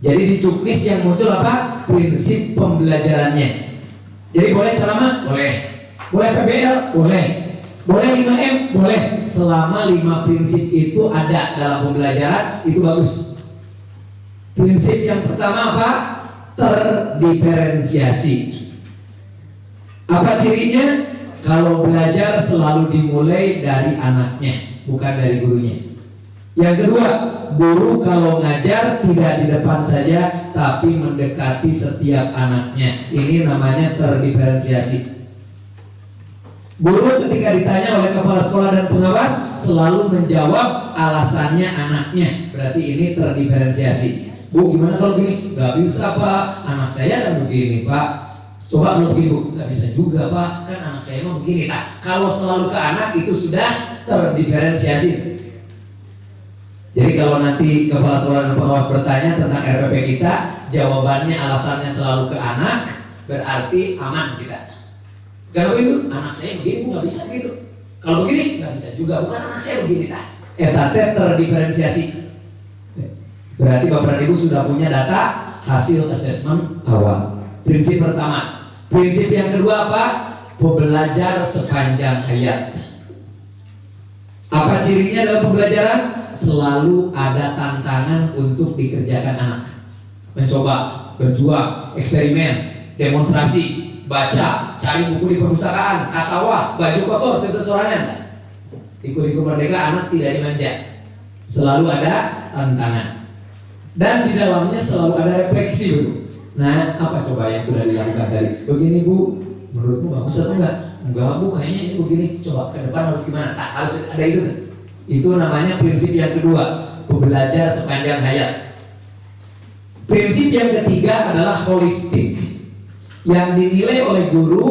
Jadi di Juknis yang muncul apa? Prinsip pembelajarannya. Jadi boleh ceramah? Boleh. Boleh PBL? Boleh. Boleh 5M? Boleh. Selama 5 prinsip itu ada dalam pembelajaran, itu bagus. Prinsip yang pertama apa? Terdiferensiasi. Apa cirinya? Kalau belajar selalu dimulai dari anaknya, bukan dari gurunya. Yang kedua, guru kalau ngajar tidak di depan saja, tapi mendekati setiap anaknya. Ini namanya terdiferensiasi. Guru ketika ditanya oleh kepala sekolah dan pengawas selalu menjawab alasannya anaknya. Berarti ini terdiferensiasi. Bu, gimana kalau gini? Gak bisa Pak, anak saya kan begini Pak. Coba kalau begini Bu, gak bisa juga Pak, kan anak saya mau begini. Nah, kalau selalu ke anak itu sudah terdiferensiasi. Jadi kalau nanti kepala sekolah dan pengawas bertanya tentang RPP kita, jawabannya alasannya selalu ke anak, berarti aman kita. Kalau itu anak saya begini Bu, gak bisa gitu. Kalau begini gak bisa juga, bukan anak saya begini tak. Terdiferensiasi. Berarti Bapak dan Ibu sudah punya data hasil asesmen awal. Prinsip pertama. Prinsip yang kedua apa? Pembelajar sepanjang hayat. Apa cirinya dalam pembelajaran? Selalu ada tantangan untuk dikerjakan anak. Mencoba, berjuang, eksperimen, demonstrasi, baca, cari buku di perpustakaan, kasawah, baju kotor, seseorang. Di kurikulum Merdeka anak tidak dimanja. Selalu ada tantangan. Dan di dalamnya selalu ada refleksi Bu. Nah, apa coba yang sudah dilakukan tadi? Begini Bu, menurutmu bagus atau enggak? Enggak Bu, kayaknya ini begini. Coba ke depan harus gimana? Tak, harus ada itu. Itu namanya prinsip yang kedua, pembelajar sepanjang hayat. Prinsip yang ketiga adalah holistik. Yang dinilai oleh guru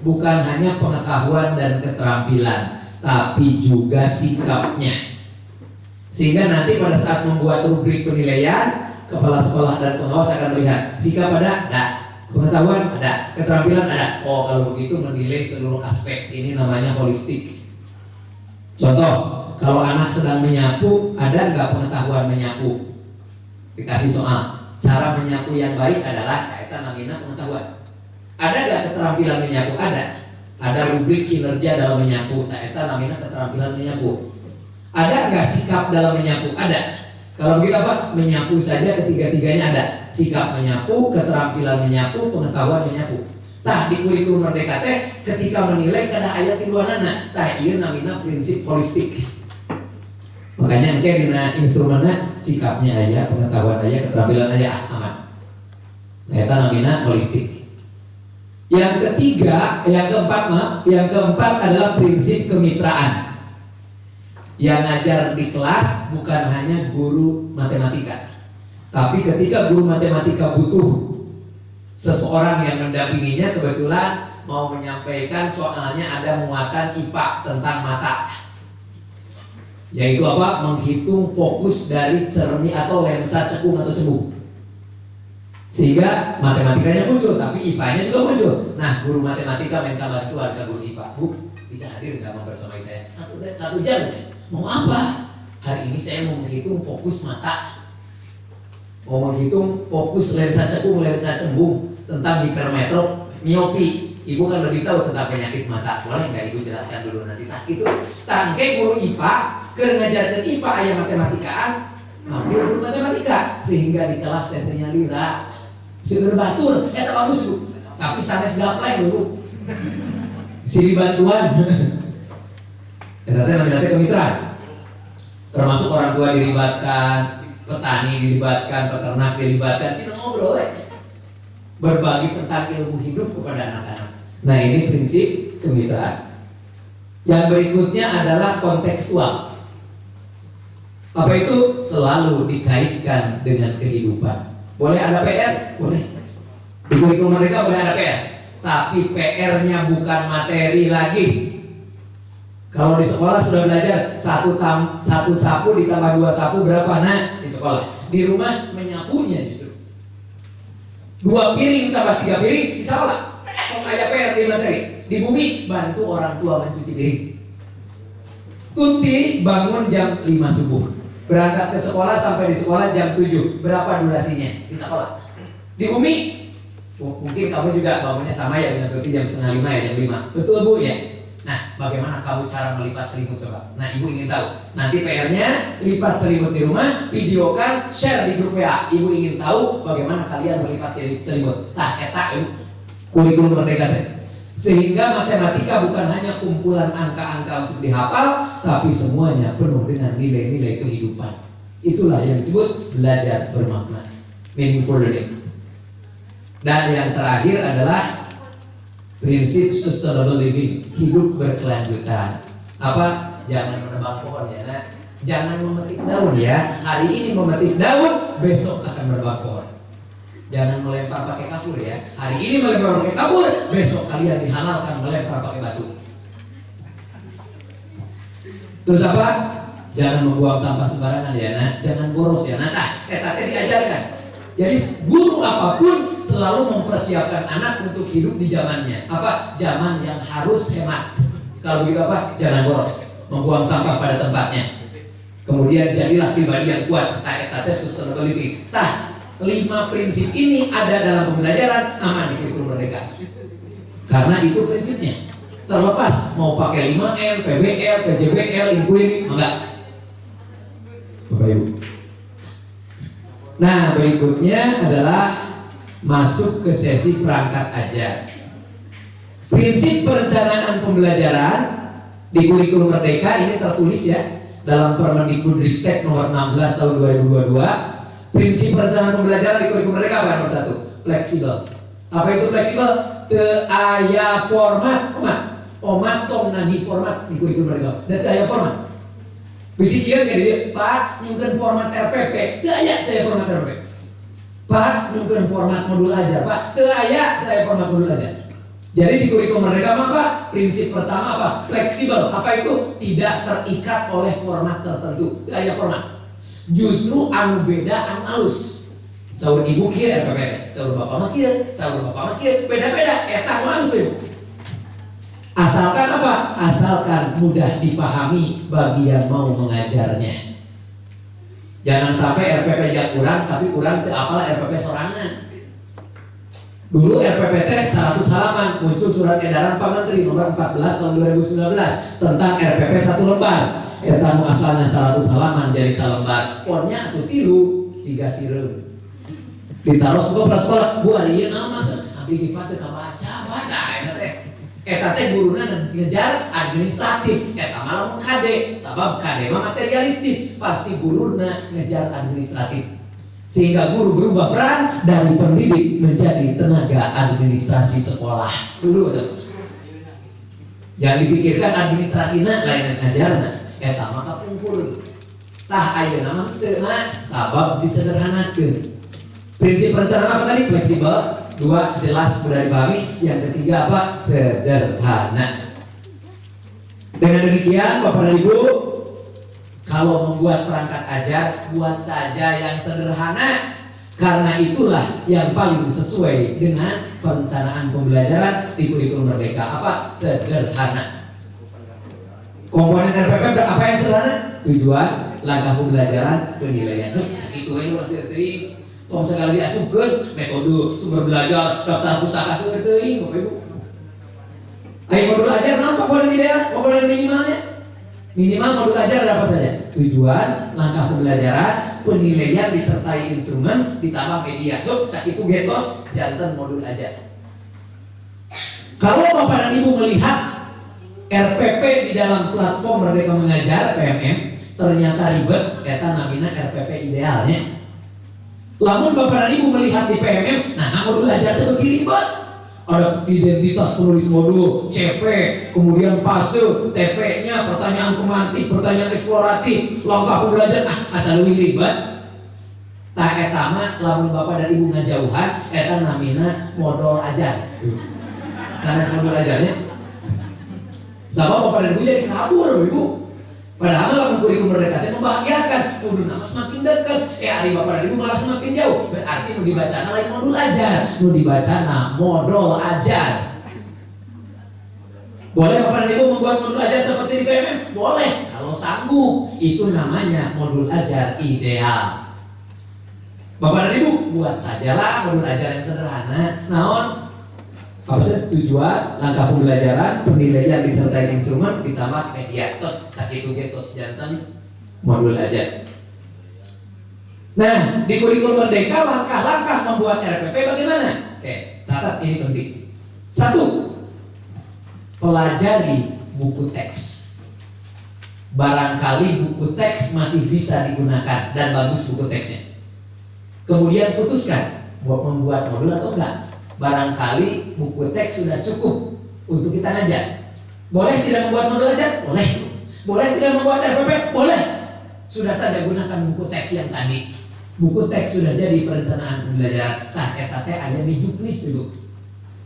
bukan hanya pengetahuan dan keterampilan, tapi juga sikapnya. Sehingga nanti pada saat membuat rubrik penilaian, kepala sekolah dan pengawas akan melihat sikap ada, pengetahuan ada, keterampilan ada. Oh, kalau begitu menilai seluruh aspek. Ini namanya holistik. Contoh, kalau anak sedang menyapu, ada nggak pengetahuan menyapu? Dikasih soal, cara menyapu yang baik adalah kaitan namanya pengetahuan. Ada nggak keterampilan menyapu? Ada. Ada rubrik kinerja dalam menyapu, kaitan namanya keterampilan menyapu. Ada nggak sikap dalam menyapu? Ada. Kalau begitu apa? Menyapu saja ketiga-tiganya ada. Sikap menyapu, keterampilan menyapu, pengetahuan menyapu. Tah di kurikulum Merdeka teh ketika menilai kada ayat tiluanana, tah ieu namina prinsip holistik. Makanya engke dina instrumenna sikapnya aya, pengetahuan aya, keterampilan aya, aman. Eta namina holistik. Yang ketiga, yang keempat adalah prinsip kemitraan. Yang ngajar di kelas bukan hanya guru matematika, tapi ketika guru matematika butuh seseorang yang mendampinginya, kebetulan mau menyampaikan soalnya ada muatan IPA tentang mata, yaitu apa? Menghitung fokus dari cermin atau lensa cekung atau cembung, sehingga matematikanya muncul, tapi IPA-nya juga muncul. Nah, guru matematika minta bantuan ke guru IPA, Bu, bisa hadir nggak membersamai saya satu jam? Mau apa? Hari ini saya mau menghitung fokus mata, mau menghitung fokus lensa cekung, lensa cembung, tentang hipermetrop, miopi. Ibu kan lebih tahu tentang penyakit mata. Boleh nggak Ibu jelaskan dulu nanti? Tak itu. Tangke guru IPA ke ngajarkan IPA ayah matematikaan, ambil guru matematika sehingga di kelas tentunya lira. Seger batur, eta bagus Bu. Tapi sanes gaplay Bu. Sini bantuan. Eta teh namanya kemitraan. Termasuk orang tua dilibatkan, petani dilibatkan, peternak dilibatkan, sini ngobrol berbagi tentang ilmu hidup kepada anak-anak. Nah, ini prinsip kemitraan. Yang berikutnya adalah kontekstual. Apa itu? Selalu dikaitkan dengan kehidupan. Boleh ada PR? Boleh. Di kurikulum mereka boleh ada PR. Tapi PR-nya bukan materi lagi. Kalau di sekolah sudah belajar satu sapu ditambah 2 sapu berapa? Nah, di sekolah. Di rumah menyapunya justru. 2 piring tambah 3 piring bisa olah. Kok ada PR di materi? Di bumi bantu orang tua mencuci piring. Tuti bangun jam 5 subuh. Berangkat ke sekolah sampai di sekolah jam 7. Berapa durasinya di sekolah? Di Umi? Mungkin kamu juga bangunnya sama ya dengan berarti jam setengah 5 ya, jam 5. Betul Bu ya? Nah, bagaimana kamu cara melipat selimut coba? Nah, ibu ingin tahu. Nanti PR-nya lipat selimut di rumah, videokan, share di grup WA. Ibu ingin tahu bagaimana kalian melipat selimut. Tah, eta kurikulum merdeka teh. Sehingga matematika bukan hanya kumpulan angka-angka untuk dihafal, tapi semuanya penuh dengan nilai-nilai kehidupan. Itulah yang disebut belajar bermakna, meaningful learning. Dan yang terakhir adalah prinsip sustainable living, hidup berkelanjutan. Apa? Jangan menebang pohon ya, nah. Jangan memetik daun ya. Hari ini memetik daun, besok akan menebang pohon. Jangan melempar pakai kapur ya. Hari ini melempar pakai kapur, besok kalian dihalalkan melempar pakai batu. Terus apa? Jangan membuang sampah sembarangan ya, nah. Jangan boros ya, nah. Tadi diajarkan. Jadi guru apapun selalu mempersiapkan anak untuk hidup di zamannya. Apa? Zaman yang harus hemat. Kalau begitu apa? Jangan boros, membuang sampah pada tempatnya. Kemudian jadilah pribadi yang kuat. Tadi sustainable living. 5 prinsip ini ada dalam pembelajaran aman di kurikulum merdeka. Karena itu prinsipnya. Terlepas mau pakai 5M, PBL, PJBL, inquiry, enggak. Bapak Ibu. Nah, berikutnya adalah masuk ke sesi perangkat ajar. Prinsip perencanaan pembelajaran di kurikulum merdeka ini tertulis ya dalam Permendikbudristek nomor 16 tahun 2022. Prinsip perencanaan pembelajaran di kurikulum merdeka apa? Nomor 1, fleksibel. Apa itu fleksibel? Teu aya format, omat tong nadi format di kurikulum merdeka. Dan teu aya format. Bisi kieu kayak dia, Pak, nyungkeun format RPP. Teu aya format RPP. Pak, nyungkeun format modul ajar, Pak. Teu aya format modul ajar. Jadi di kurikulum merdeka apa? Prinsip pertama apa? Fleksibel. Apa itu? Tidak terikat oleh format tertentu. Teu aya format. Justru anu beda anu alus. Saur ibu kieu RPP, saur bapak mah kieu, saur bapak mah kieu, beda-beda eta anu alus ibu. Asalkan apa? Asalkan mudah dipahami bagi yang mau mengajarnya. Jangan sampai RPP nya kurang tapi kurang teu apal RPP sorangan. Dulu RPP teh 100 halaman, muncul surat edaran Pak Menteri nomor 14 tahun 2019 tentang RPP 1 lembar. Eta nu asalnya 100 halaman jadi salembar. Ponnya atuh tilu jiga sireum. Ditaruh sekolah Bu ari ieu naon mas? Abdi dipat teu kabaca bae eta teh. Eta teh guruna ngejar administratif. Eta mah lamun KD, sabab KD mah materialistis, pasti guruna ngejar administratif. Sehingga guru berubah peran dari pendidik menjadi tenaga administrasi sekolah. Dulu tuh. Yang dipikirkan administrasinya lain ngajarna. Eta mah kapungkur. Tah ayeuna mah teu sabab disederhanakeun. Prinsip perencanaan apa tadi? Fleksibel. 2, jelas, mudah dipahami. Yang ketiga apa? Sederhana. Dengan demikian Bapak dan Ibu, kalau membuat perangkat ajar, buat saja yang sederhana. Karena itulah yang paling sesuai dengan perencanaan pembelajaran di kurikulum merdeka. Apa? Sederhana. Komponen RPP apa yang sederhana? Tujuan, langkah pembelajaran, penilaian. Itu aja masih teuing. Tong sekali diasupkeun metode sumber belajar, daftar pustaka seueur teuing, Bapak Ibu. Ayo modul ajar naon komponen ideal, komponen minimalnya? Minimal modul ajar ada apa saja? Tujuan, langkah pembelajaran, penilaian disertai instrumen, ditambah media. Tuh, sakitu getos janten modul ajar. Kalau Bapak dan Ibu melihat RPP di dalam platform Merdeka Mengajar PMM ternyata ribet, eta namina RPP idealnya. Lamun Bapak dan Ibu melihat di PMM, nah modul ajar itu begini ribet. Ada identitas penulis modul, CP, kemudian fase, TP-nya, pertanyaan pemantik, pertanyaan eksploratif, langkah pembelajaran, asal lebih ribet. Tah eta mah lamun Bapak dan Ibu ngajauhan, eta namina modal ajar. Sanes modul ajarnya. Sama Bapak dan Ibu jadi kabur, Ibu. Padahal lamun kurikulum merdeka teh membahagiakan, modul nama semakin dekat, hari Bapak dan Ibu malah semakin jauh. Berarti nu dibacana lain modul ajar, nu dibacana modal ajar. Boleh Bapak dan Ibu membuat modul ajar seperti di PMM? Boleh, kalau sanggup. Itu namanya modul ajar ideal. Bapak dan Ibu, buat sajalah modul ajar yang sederhana. Naon? Apa sih tujuan, langkah pembelajaran, penilaian disertai instrumen ditambah media. Terus sakitu ge tos janten modul ajar. Nah, di kurikulum Merdeka langkah-langkah membuat RPP bagaimana? Oke, catat ini penting. 1. Pelajari buku teks. Barangkali buku teks masih bisa digunakan dan bagus buku teksnya. Kemudian putuskan buat membuat modul atau enggak. Barangkali buku teks sudah cukup untuk kita ngajar. Boleh tidak membuat modul aja? Boleh. Boleh tidak membuat RPP? Boleh. Sudah saja gunakan buku teks yang tadi. Buku teks sudah jadi perencanaan pembelajaran. Nah, eta teh aya di juknis Ibu.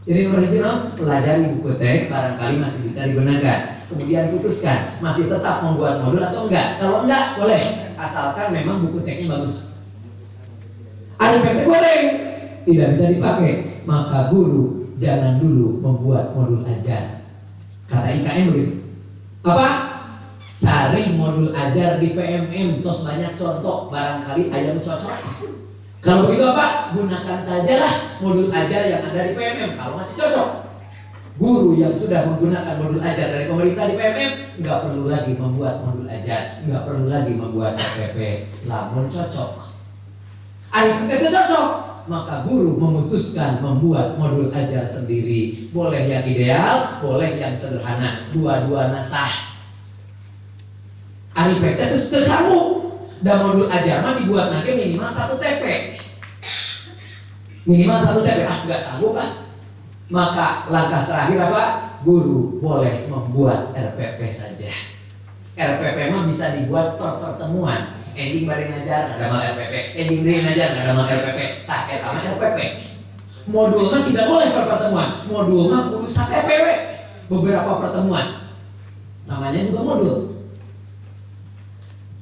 Jadi original pelajari buku teks barangkali masih bisa digunakan. Kemudian putuskan masih tetap membuat modul atau enggak. Kalau enggak boleh, asalkan memang buku teksnya bagus. RPP goreng tidak bisa dipakai, maka guru jangan dulu membuat modul ajar. Kata IKM begitu. Apa? Cari modul ajar di PMM, tos banyak contoh, barangkali ayam cocok. Kalau begitu apa? Gunakan sajalah modul ajar yang ada di PMM kalau masih cocok. Guru yang sudah menggunakan modul ajar dari pemerintah di PMM nggak perlu lagi membuat modul ajar, nggak perlu lagi membuat RPP. Lamun cocok. Ayo kita cocok, maka guru memutuskan membuat modul ajar sendiri. Boleh yang ideal, boleh yang sederhana. Dua-duanya sah. Ari PT itu sudah sanggup. Dan modul ajar mah dibuat nanti minimal 1 TP. Minimal 1 TP. Nggak sanggup Maka langkah terakhir apa? Guru boleh membuat RPP saja. RPP mah bisa dibuat per pertemuan. Ending bari ngajar ada mal RPP, ending bari ngajar ada mal RPP, tak eta mah RPP. Modul mah tidak boleh per pertemuan, modul mah kudu SATPW beberapa pertemuan. Namanya juga modul.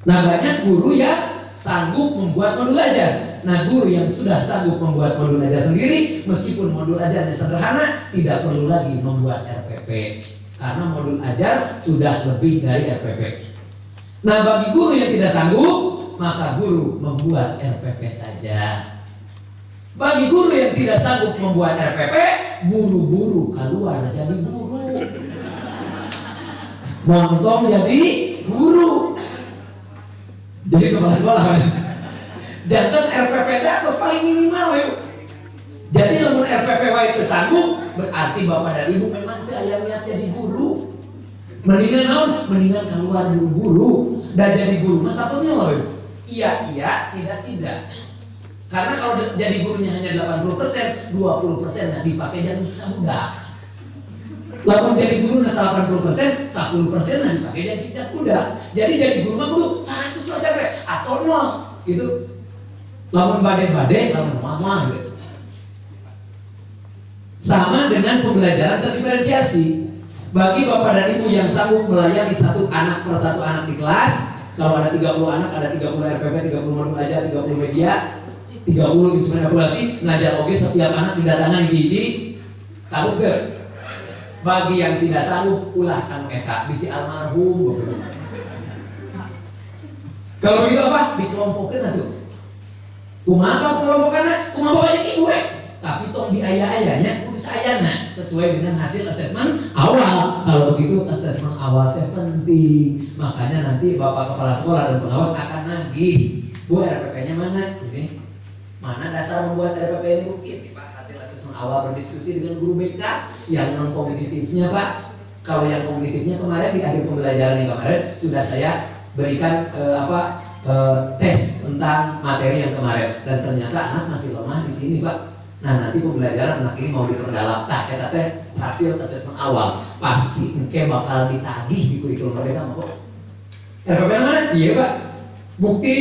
Nah, banyak guru yang sanggup membuat modul ajar. Nah, guru yang sudah sanggup membuat modul ajar sendiri, meskipun modul ajarnya sederhana, tidak perlu lagi membuat RPP karena modul ajar sudah lebih dari RPP. Nah, bagi guru yang tidak sanggup, maka guru membuat RPP saja. Bagi guru yang tidak sanggup membuat RPP, buru-buru keluar jadi guru. Montong jadi guru. Jadi kepala sekolah. Jangan RPP terus paling minimal yuk. Jadi lamun RPP itu sanggup, berarti Bapak dan Ibu memang aya niat jadi guru. Mendingan naon? Mendingan keluar guru dan jadi guru. Mas satunya loh. Iya, tidak. Karena kalau jadi gurunya hanya 80%, 20% dipakai dan bisa budak. Lalu jadi guru 80%, 10% dipakai dan sisa budak. Jadi guru mah guru 100% atau 0 gitu. Lamun bade-bade, lamun mama gitu. Sama dengan pembelajaran terdiferensiasi. Bagi Bapak dan Ibu yang sanggup melayani satu anak per satu anak di kelas, kalau ada 30 anak, ada 30 RPP, 30 modul ajar, 30 media, 30 instrumen evaluasi, ngajar oke setiap anak didatangan hiji, sanggup ke? Bagi yang tidak sanggup, ulah anu eta, bisi almarhum. Kalau begitu apa? Dikelompokkan atuh. Kumaha kelompokanna? Kumaha banyak ibu tapi tong di ayah-ayahnya kudu sayana sesuai dengan hasil asesmen awal. Kalau begitu asesmen awal teh penting. Makanya nanti Bapak Kepala Sekolah dan pengawas akan nagih. Bu, RPP-nya mana? Ini. Mana dasar membuat RPP ini Bu? Ini Pak, hasil asesmen awal berdiskusi dengan guru BK yang non kognitifnya Pak. Kalau yang kognitifnya kemarin di akhir pembelajaran yang kemarin sudah saya berikan tes tentang materi yang kemarin dan ternyata anak masih lemah di sini Pak. Nah, nanti pembelajaran anak ini mau diperdalam. Nah, kita teh hasil asesmen awal pasti engke bakal ditagih di kurikulum Merdeka mau kok. RPP mana? Iya Pak. Bukti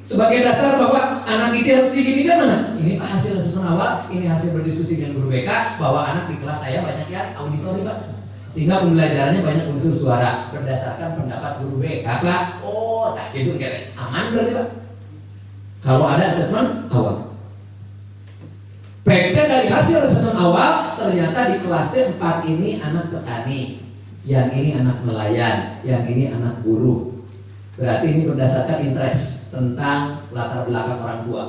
sebagai dasar bahwa anak ini harus diginikan mana? Ini Pak hasil asesmen awal, ini hasil berdiskusi dengan guru BK bahwa anak di kelas saya banyak yang auditori Pak. Sehingga pembelajarannya banyak unsur suara berdasarkan pendapat guru BK Pak. Oh, tak gitu kira aman berarti Pak. Kalau ada asesmen awal. PT dari hasil asesmen awal ternyata di kelas T4 ini anak petani, yang ini anak nelayan, yang ini anak buruh. Berarti ini berdasarkan interest tentang latar belakang orang tua.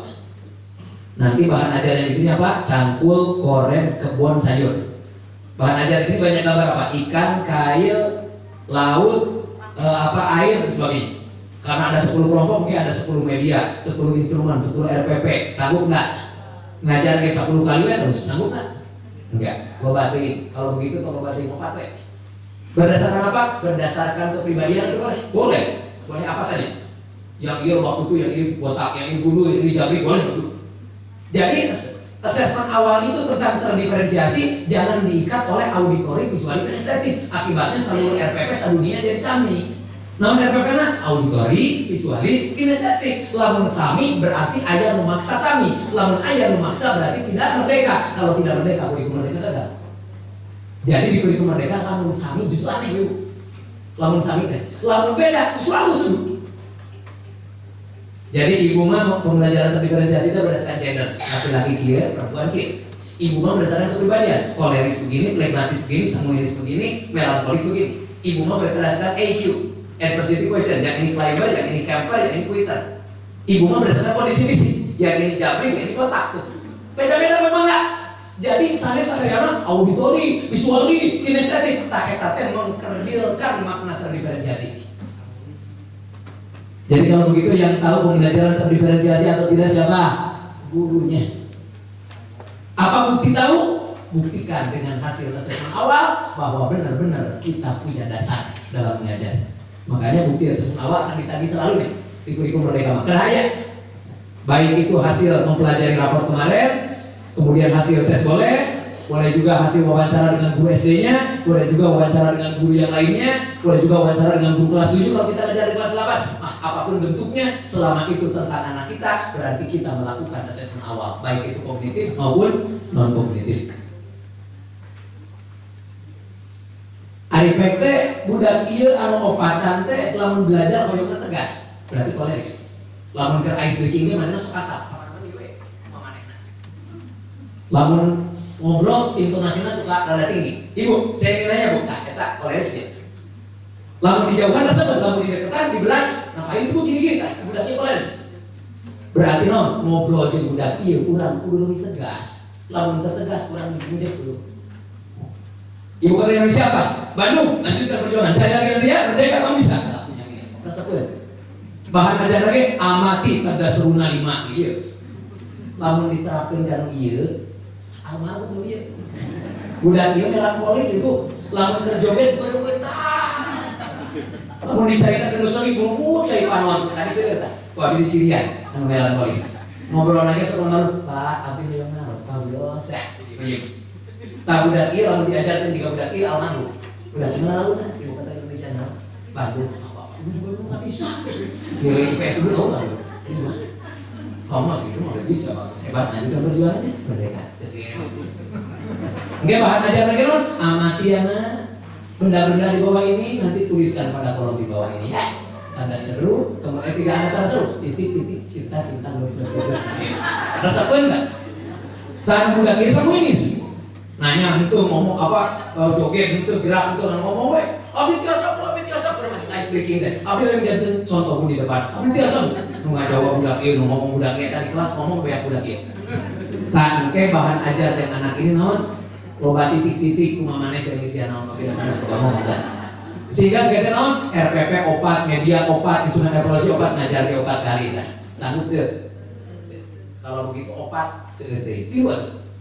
Nanti bahan ajarnya di sini apa? Cangkul, korem, kebun sayur. Bahan ajar di sini banyak gambar apa? Ikan, kail, laut, air dan sebagainya. Karena ada 10 kelompok, mungkin ada 10 media, 10 instrumen, 10 RPP. Sanggup nggak? Ngajar kayak 10 kali ya terus sanggup nggak? Enggak. Gua batin. Kalau begitu kalau batin mau pakai. Berdasarkan apa? Berdasarkan kepribadian itu boleh. Boleh. Boleh apa saja. Yang ini waktu itu, yang ini botak, yang ini bulu, yang ini jabri, boleh. Jadi asesmen awal itu tentang terdiferensiasi jangan diikat oleh auditori, visual, estetik. Akibatnya seluruh RPP sedunia jadi sami. Namun RPP na auditori, visual, kinestetik. Lamun sami berarti ayah memaksa sami. Lamun ayah memaksa berarti tidak merdeka. Kalau tidak merdeka, kurikulum merdeka gagal. Jadi di kurikulum merdeka lamun sami justru aneh yuk. Lamun sami teh, lamun beda justru halus. Jadi ibu mah pembelajaran terdiferensiasi itu berdasarkan gender, laki-laki kia, perempuan kia. Ibu mah berdasarkan kepribadian, koleris begini, flegmatis begini, sanguinis begini, melankolis begini. Ibu mah berdasarkan EQ, adversity question, yang ini climber, yang ini camper, yang ini quitter. Ibu mah berdasarkan kondisi fisik, yang ini jabri, yang ini kotak tuh. Beda-beda memang nggak. Jadi saya sadar auditori, visuali, kinestetik, tak mengkerdilkan makna terdiferensiasi. Jadi kalau begitu yang tahu pembelajaran terdiferensiasi atau tidak siapa? Gurunya. Apa bukti tahu? Buktikan dengan hasil asesmen awal bahwa benar-benar kita punya dasar dalam mengajar. Makanya bukti asesmen awal akan ditagih selalu nih di kurikulum Merdeka Kerahaya. Baik itu hasil mempelajari rapor kemarin, kemudian hasil tes boleh juga hasil wawancara dengan guru SD-nya, boleh juga wawancara dengan guru yang lainnya, boleh juga wawancara dengan guru kelas 7 kalau kita ngajar di kelas 8. Apapun bentuknya, selama itu tentang anak kita, berarti kita melakukan asesmen awal, baik itu kognitif maupun non kognitif. Ari teh budak ieu anu opatan teh lamun belajar hoyongna tegas, berarti koleris. Lamun keur ice breaking ge manehna sok kasar, lamun ngobrol intonasinya suka rada tinggi. Ibu, saya ingin nanya bu, eta koleris ya. Lamun dijauhan tersebut, lamun di deketan, di belakang, ngapain sih gini-gini? Budaknya koleris. Berarti ngobrol jeung budak ieu kurang kudu lebih tegas. Lamun tertegas kurang dipunjek dulu. Ibu kota yang siapa? Bandung, lanjutkan perjuangan. Saya lagi nanti ya, merdeka kamu bisa. Tak punya gini, tersebut. Bahan ajar lagi, amati pada seruna 5 iya. Lamun diterapkan dan iya. Almarhum dulu ya. Budak ieu melankolis ibu. Lamun keur joget beureut-beutan. Lamun dicarita keur seuli bulu cai panon tadi seueur tah. Wah di cirian anu melankolis. Ngobrol lagi sekolah Pak, abi yang naros, pabios dah. Tah budak ieu lamun diajarkeun jika budak ieu almarhum. Budak ieu launa ibu kota Indonesia naon? Bandung. Ibu juga belum enggak bisa. Nilai IPS dulu tahu enggak? Kamu itu mau bisa bagus hebat nanti kan perjuangannya merdeka. Oke bahan ajar lagi non amatiana benda-benda di bawah ini nanti tuliskan pada kolom di bawah ini ya. Tanda seru kemudian tidak ada tanda seru titik-titik cinta-cinta rasa pun enggak. Dan budak ini sanguinis. Nanya itu ngomong apa joget itu gerak itu ngomong we. Abi tiasa masih ice breaking deh. Abi yang jantan contoh di depan. Abi tiasa ngajawab budak ieu ngomong budak ieu tadi kelas ngomong banyak budak ieu. Tan ke bahan ajar yang anak ini naon loba titik-titik kumaha maneh seueur geus naon tapi harus ngomong kan. Sehingga kita naon RPP opat, media opat, instrumen evaluasi opat ngajar ke opat kali tah. Sanggup teu? Kalau begitu opat seueur teh. Tilu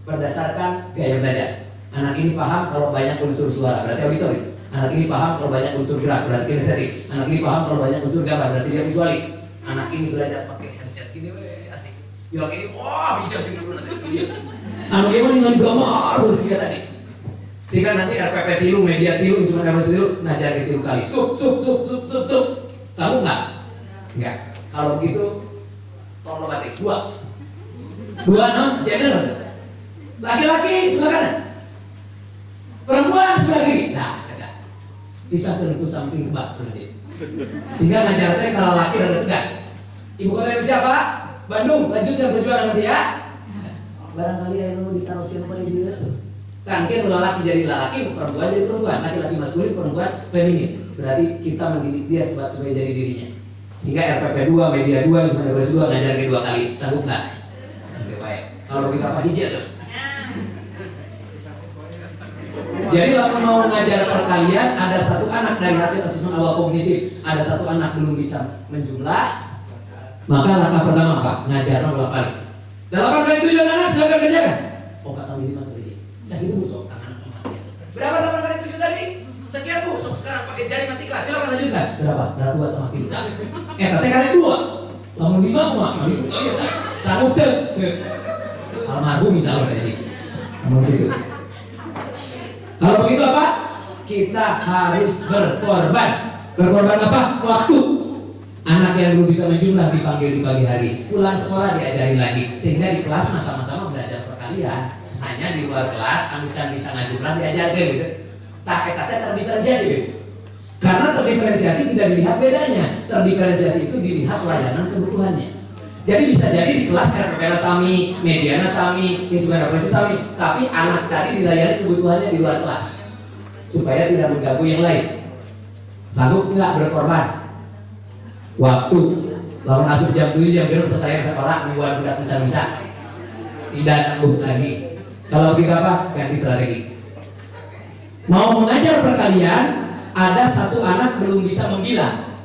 berdasarkan gaya belajar. Anak ini paham kalau banyak unsur suara berarti auditori. Anak ini paham kalau banyak unsur gerak berarti kinestetik. Anak ini paham kalau banyak unsur gambar berarti dia visualik. Anak ini belajar pakai headset ini asik. Yang ini wah bijak juga nanti. Anak ini nggak gambar terus juga tadi. Sehingga nanti RPP tilu, media tilu, instrumen evaluasi tilu, ngajar tilu kali. Sup. Sanggup nggak? Enggak. Kalau begitu tolong batik dua gender. Laki-laki sebelah kanan, perempuan sebelah kiri. Nah, ada. Bisa tentu samping kebak berarti. Sehingga ngajarnya kalau laki rada tegas. Ibu kota siapa? Bandung. Lanjutkan perjuangan nanti ya. Barangkali yang mau ditaruhkan pada dia. Kan laki jadi laki, perempuan jadi perempuan. Laki-laki maskulin, perempuan feminin. Berarti kita mendidik dia sebagai jadi dirinya. Sehingga RPP 2, media 2, Instrumen Operasi 2 ngajar ke 2 kali. Sanggup nggak? Kalau kita apa hijau tuh. Jadi kalau mau ngajar perkalian, ada satu anak dari hasil asesmen awal kognitif, ada satu anak belum bisa menjumlah, maka langkah pertama apa? Ngajar 8 kali. 8 kali tujuan anak silakan kerjakan. Oh nggak tahu ini mas Budi. Saya gitu bu, sok tangan tempatnya. Berapa 8 kali 7 tadi? Sekian bu, sok sekarang pakai jari mati kelas. Silakan lanjutkan. Berapa? Berapa 2 tambah 3. Tapi kali 2. Lamun 5 mah kali 2 kali ya. Sanggup deh. Almarhum misalnya tadi. Kamu gitu. Kalau begitu apa? Kita harus berkorban. Berkorban apa? Waktu. Anak yang belum bisa menjumlah dipanggil di pagi hari, pulang sekolah diajarin lagi, sehingga di kelas sama-sama belajar perkalian. Hanya di luar kelas, anu can bisa ngajumlah diajarkan gitu. Tak terdiferensiasi gitu. Karena terdiferensiasi tidak dilihat bedanya. Terdiferensiasi itu dilihat layanan kebutuhannya. Jadi bisa jadi di kelas RPP sami, mediana sami, instrumen operasi sami, tapi anak tadi dilayani kebutuhannya di luar kelas supaya tidak mengganggu yang lain. Sanggup nggak berkorban? Waktu, lalu masuk jam 7 jam biru terus saya sekolah membuat budak bisa tidak sanggup lagi. Kalau kita apa? Ganti strategi. Mau mengajar perkalian, ada satu anak belum bisa membilang,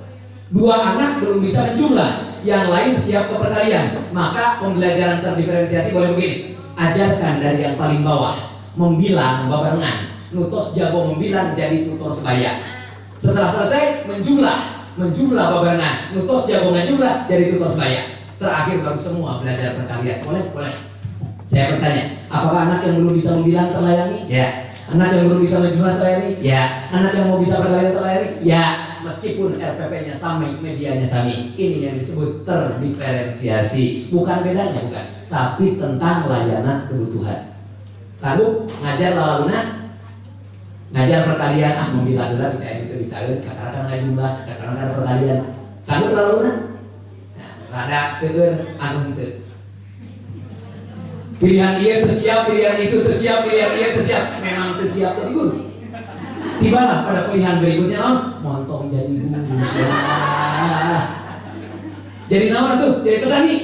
2 anak belum bisa menjumlah, yang lain siap ke perkalian. Maka pembelajaran terdiferensiasi boleh begini: ajarkan dari yang paling bawah, membilang babarengan, nutos jago membilang jadi tutor sebaya. Setelah selesai menjumlah babarengan, nutos jago ngajumlah jadi tutor sebaya. Terakhir baru semua belajar perkalian. Boleh? Saya bertanya, apakah anak yang belum bisa membilang terlayani? Ya. Anak yang belum bisa menjumlah terlayani? Ya. Anak yang mau bisa perkalian terlayani? Ya. Meskipun RPP-nya sami, medianya sami. Ini yang disebut terdiferensiasi. Bukan bedanya, bukan, tapi tentang layanan kebutuhan. Sanggup ngajar laluna? Ngajar perkalian, membilang dulu bisa katakan jumlah, katakan perkalian. Sanggup laluna? Nah, rada seueur anu henteu. Pilihan ieu teu siap, pilihan itu teu siap, pilihan ieu teu siap. Memang teu siap tadi guru. Tibalah pada pilihan berikutnya montong jadi guru. Jadi nama tuh, jadi petani.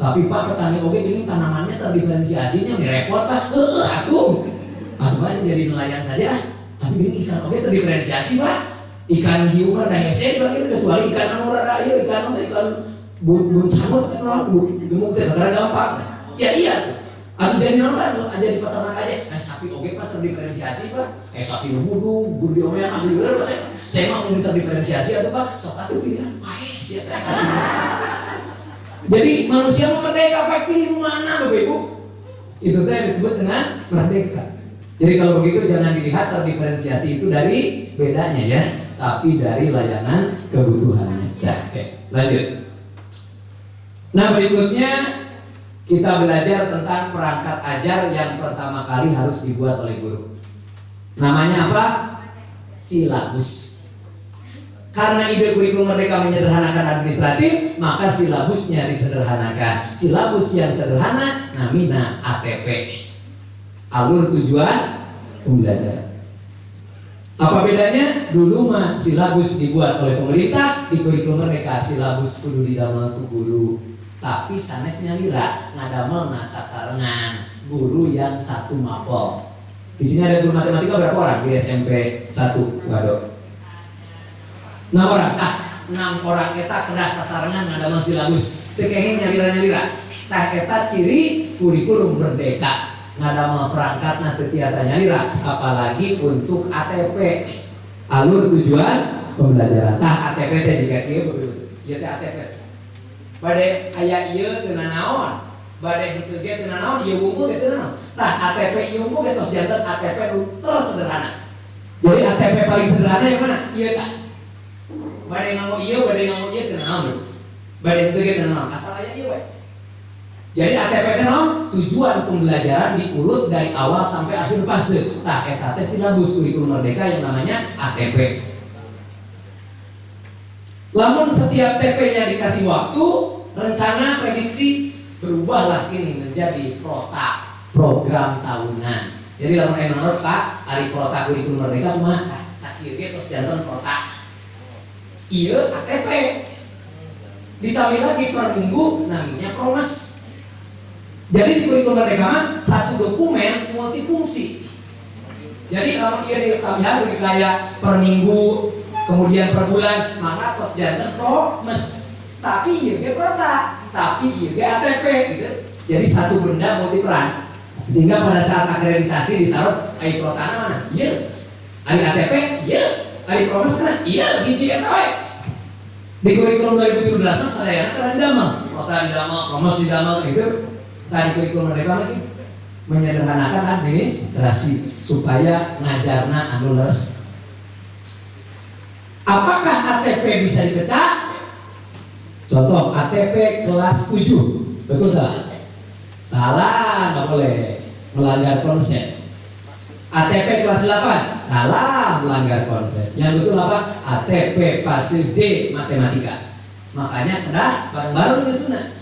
Tapi Pak, petani oke ini tanamannya terdiferensiasinya repot Pak. Atuh aja jadi nelayan saja. Tapi ini ikan oke terdiferensiasi Pak. Ikan hiu kan dah hese Pak, kecuali ikan anu rada ieu ikan bun sangut kan gemuk teh gampang. Ya iya tuh. Atau jadi normal aja di peternak aja. Sapi oke Pak terdiferensiasi Pak. Sapi nubudu, gur diomean ahli lieur Pak. Saya mau minta diferensiasi atau Pak, sok atuh pilihan paes ya teh. Jadi manusia merdeka Pak, pilih mana Bapak Ibu? Itu teh disebut dengan merdeka. Jadi kalau begitu jangan dilihat terdiferensiasi itu dari bedanya ya, tapi dari layanan kebutuhannya. Ya, oke, lanjut. Nah berikutnya kita belajar tentang perangkat ajar yang pertama kali harus dibuat oleh guru. Namanya apa? Silabus. Karena ide kurikulum merdeka menyederhanakan administratif, maka silabusnya disederhanakan. Silabus yang sederhana namanya ATP. Alur tujuan pembelajaran. Apa bedanya? Dulu mah silabus dibuat oleh pemerintah, di kurikulum merdeka silabus kudu didamel ku guru. Tapi sanesnya lira ngadamel sasarengan guru yang satu mapel. Di sini ada guru matematika berapa orang di SMP 1? Waduh. 6 orang. 6 orang kita kena sasarengan ngadamel silabus. Teu kenging nyalira-nyalira. Tah eta ciri kurikulum merdeka. Ngadamel perangkatna teu tiasa nyalira, apalagi untuk ATP. Alur tujuan pembelajaran. Tah ATP teh juga kieu ieu teh ATP. Bade aya ieu teu nanaon, bade henteu ge teu nanaon, ieu wungkul ge teu nanaon. Tah ATP ieu wungkul ge tos janten ATP nu tersederhana. Jadi ATP paling sederhana yang mana? Ieu tah. Bade nganggo ieu teu nanaon. Bade henteu ge teu nanaon, asal aya ieu we. Jadi ATP teh naon? Tujuan pembelajaran diurut dari awal sampai akhir fase. Tah eta teh silabus kurikulum merdeka yang namanya ATP. Lamun setiap TP-nya dikasih waktu, rencana prediksi berubahlah ini menjadi prota, program tahunan. Jadi lamun aya nomor Pak, ari prota kurikulum merdeka kumaha? Sakieu ge tos janten prota. Ieu ATP. Ditambah lagi per minggu namanya promes. Jadi di kurikulum Merdeka mah satu dokumen multifungsi. Jadi kalau dia ditambah kayak per minggu, kemudian per bulan, maka pos jantan promes. Tapi ieu perta, tapi ieu ATP gitu. Jadi satu benda multiperan. Sehingga pada saat akreditasi ditaruh ai protana mana? Ieu. Ai ATP? Ieu. Ai promes kana? Ieu hiji eta we. Di kurikulum 2017 sadayana kana didamel. Prota didamel, promes didamel gitu. Tadi kurikulum Merdeka lagi menyederhanakan administrasi supaya ngajarna anu leres. Apakah ATP bisa dipecah? Contoh ATP kelas 7. Betul salah? Salah, nggak boleh melanggar konsep. ATP kelas 8. Salah, melanggar konsep. Yang betul apa? ATP pasif D matematika. Makanya kena bareng-bareng nyusunnya.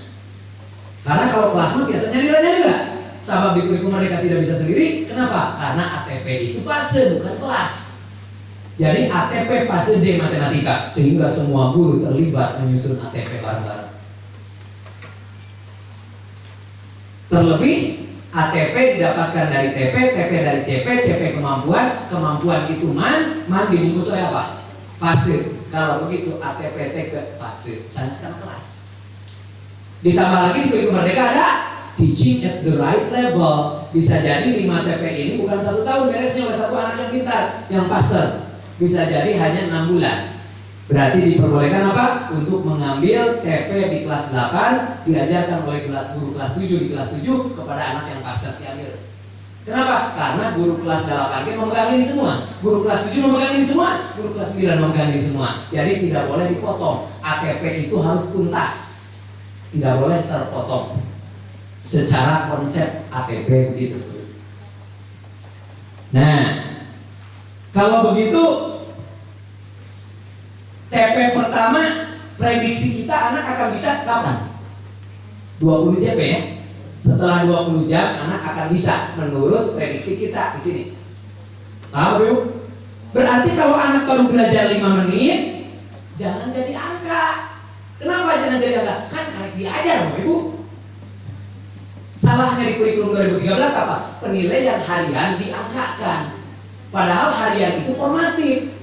Karena kalau kelas mah biasanya nilainya sama di kurikulum Merdeka tidak bisa sendiri. Kenapa? Karena ATP itu fase bukan kelas. Jadi ATP fase D matematika, sehingga semua guru terlibat menyusun ATP bareng-bareng. Terlebih ATP didapatkan dari TP, TP dari CP, CP kemampuan itu man dibungkus oleh apa? Fase. Kalau begitu ATP T ke fase, sains kan kelas. Ditambah lagi di kurikulum Merdeka ada teaching at the right level. Bisa jadi 5 TP ini bukan 1 tahun beresnya oleh satu anak yang pintar, yang pastor. Bisa jadi hanya 6 bulan. Berarti diperbolehkan apa? Untuk mengambil TP di kelas 8 diajarkan oleh guru kelas 7 di kelas 7 kepada anak yang pastor diambil. Kenapa? Karena guru kelas 8 kan memegang ini semua, guru kelas 7 memegang ini semua, guru kelas 9 memegang ini semua. Jadi tidak boleh dipotong. ATP itu harus tuntas, tidak boleh terpotong. Secara konsep ATP begitu. Nah, kalau begitu TP pertama prediksi kita anak akan bisa kapan? 20 JP ya. Setelah 20 jam anak akan bisa menurut prediksi kita di sini. Tahu Ibu? Berarti kalau anak baru belajar 5 menit jangan jadi angka. Kenapa jangan jadi angka? Kan karek diajar Bapak Ibu. Salahnya di kurikulum 2013 apa? Penilaian harian diangkakan. Padahal harian itu formatif.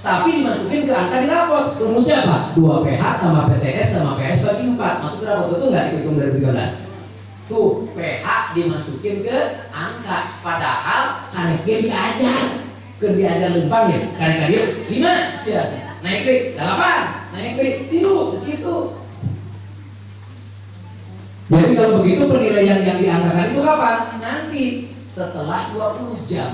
Tapi dimasukin ke angka di rapot. Rumusnya apa? 2 PH tambah PTS tambah PS bagi 4. Masuk ke rapot, betul nggak di kurikulum 2013? Tuh, PH dimasukin ke angka. Padahal kaneknya diajar. Diajar lempang ya. Kanek dia 5 siap. Naik klik 8. Naik klik 3 begitu. Jadi kalau begitu penilaian yang diangkakan itu kapan? Nanti setelah 20 jam.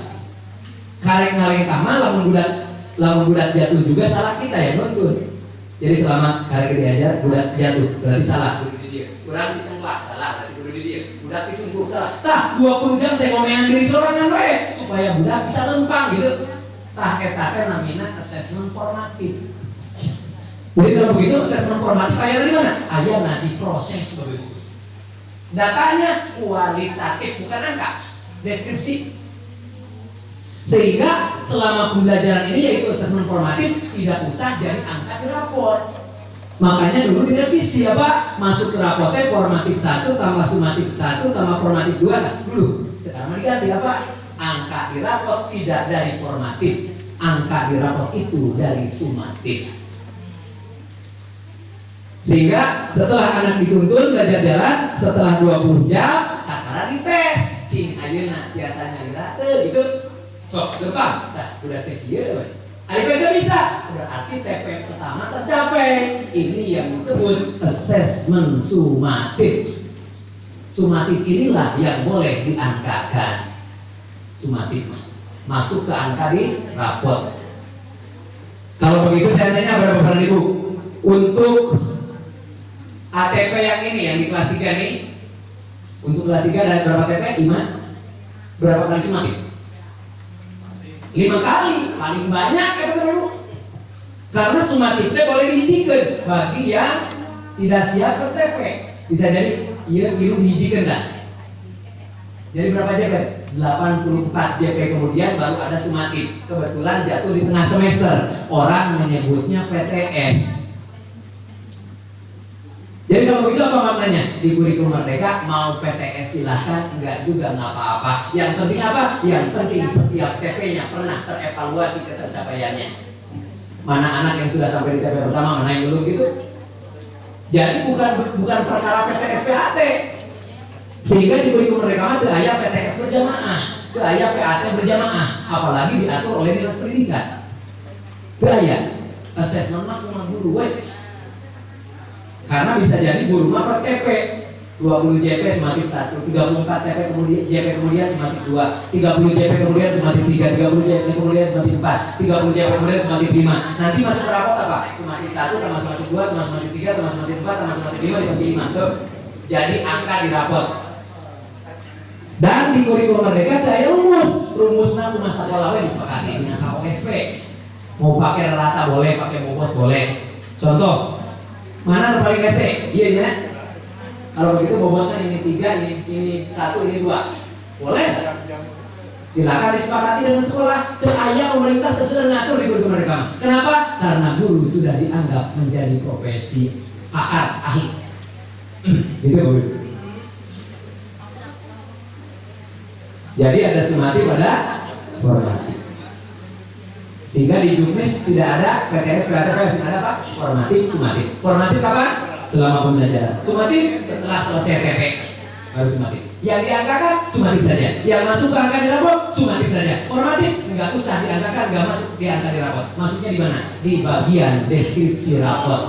Karek-karek kama lamun budak jatuh juga salah kita ya nuntun. Jadi selama karek diajar budak jatuh berarti salah kudu di dia. Kurang disengklak salah berarti kudu di dia. Budak disengkluk salah. Tah 20 jam teh ngomean diri sorangan we supaya budak bisa lempang gitu. Tah eta teh namina assessment formatif. Jadi kalau begitu assessment formatif aya di mana? Aya di proses Bapak Ibu. Datanya kualitatif bukan angka, deskripsi. Sehingga selama pembelajaran ini yaitu asesmen formatif tidak usah jadi angka di rapot. Makanya dulu direvisi ya Pak, masuk ke rapotnya formatif 1 tambah sumatif 1 tambah formatif 2 nah, dulu. Sekarang diganti ya Pak, angka di rapot tidak dari formatif, angka di rapot itu dari sumatif. Sehingga setelah anak dituntun belajar jalan, setelah 20 jam akan dites. Cing ayeuna biasanya dirate gitu. Sok depan, nah udah teh kieu we. Ari kagak bisa, berarti TP pertama tercapai. Ini yang disebut assessment sumatif. Sumatif inilah yang boleh diangkakan. Sumatif masuk ke angka di rapot. Kalau begitu saya tanya berapa Bapak Ibu untuk ATP yang ini yang di kelas 3 nih. Untuk kelas 3 ada berapa TP? 5. Berapa kali sumatif? 5 kali, paling banyak ya Bapak Ibu. Karena sumatifnya boleh dihijikan bagi yang tidak siap ke TP. Bisa jadi iya ieu dihijikan dah. Jadi berapa JP? 84 JP kemudian baru ada sumatif. Kebetulan jatuh di tengah semester. Orang menyebutnya PTS. Jadi kalau begitu apa maknanya? Di kurikulum Merdeka mau PTS silahkan, enggak juga nggak apa-apa. Yang penting apa? Yang penting setiap TP-nya pernah terevaluasi ketercapaiannya. Mana anak yang sudah sampai di TP pertama, mana yang belum gitu. Jadi bukan perkara PTS PAT. Sehingga di kurikulum Merdeka itu aya PTS berjamaah, itu aya PAT berjamaah, apalagi diatur oleh Dinas Pendidikan. Itu aya asesmen mah kumaha guru we. Karena bisa jadi guru mah per TP 20 JP semakin 1, 34 TP kemudian JP kemudian semakin 2, 30 JP kemudian semakin 3, 30 JP kemudian semakin 4, 30 JP kemudian semakin 5. Nanti masuk rapot apa? Semakin 1 tambah semakin 2 tambah semakin 3 tambah semakin 4 tambah semakin 5 dibagi 5. Tuh. Jadi angka di rapot. Dan di kurikulum Merdeka ada rumusnya rumah sekolah we disepakati dengan KOSP. Mau pakai rata boleh, pakai bobot boleh. Contoh, mana yang paling gese? Iya ya. Kalau begitu bobotnya ini 3, ini 1, ini 2. Boleh enggak? Silakan disepakati dengan sekolah. Aya pemerintah terserah ngatur di kurikulum Merdeka. Kenapa? Karena guru sudah dianggap menjadi profesi ahli. Gitu. Jadi ada sumatif, ada formatif. Sehingga di Juknis tidak ada PTS, PATPS, ada apa? Formatif, sumatif. Formatif kapan? Selama pembelajaran. Sumatif setelah selesai TP baru sumatif. Yang diangkakan sumatif saja. Yang masuk ke angka di rapot sumatif saja. Formatif nggak usah diangkakan, nggak masuk di angka di rapot. Masuknya di mana? Di bagian deskripsi rapot.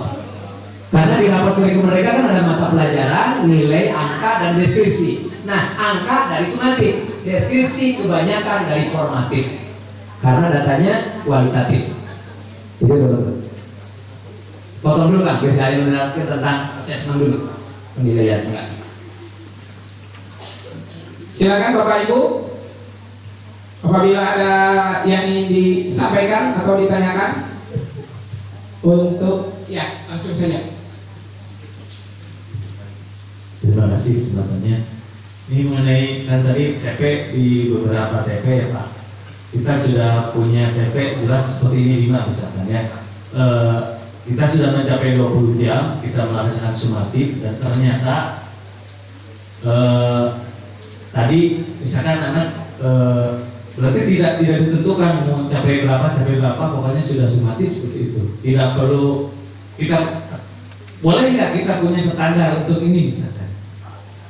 Karena di rapot kurikulum Merdeka kan ada mata pelajaran, nilai, angka, dan deskripsi. Nah, angka dari sumatif, deskripsi kebanyakan dari formatif. Karena datanya kualitatif. Itu dulu. Potong dulu kan, biar kalian menjelaskan tentang asesmen dulu. Penilaian enggak. Silakan Bapak Ibu. Apabila ada yang ingin disampaikan atau ditanyakan, untuk ya langsung saja. Terima kasih kesempatannya. Ini mengenai kan tadi TP di beberapa TP ya Pak. Kita sudah punya TP jelas seperti ini 5 misalkan ya. Kita sudah mencapai 20 jam kita melaksanakan sumatif dan ternyata tadi misalkan anak berarti tidak ditentukan mau capai berapa pokoknya sudah sumatif seperti itu. Tidak perlu kita boleh nggak kita punya standar untuk ini misalkan.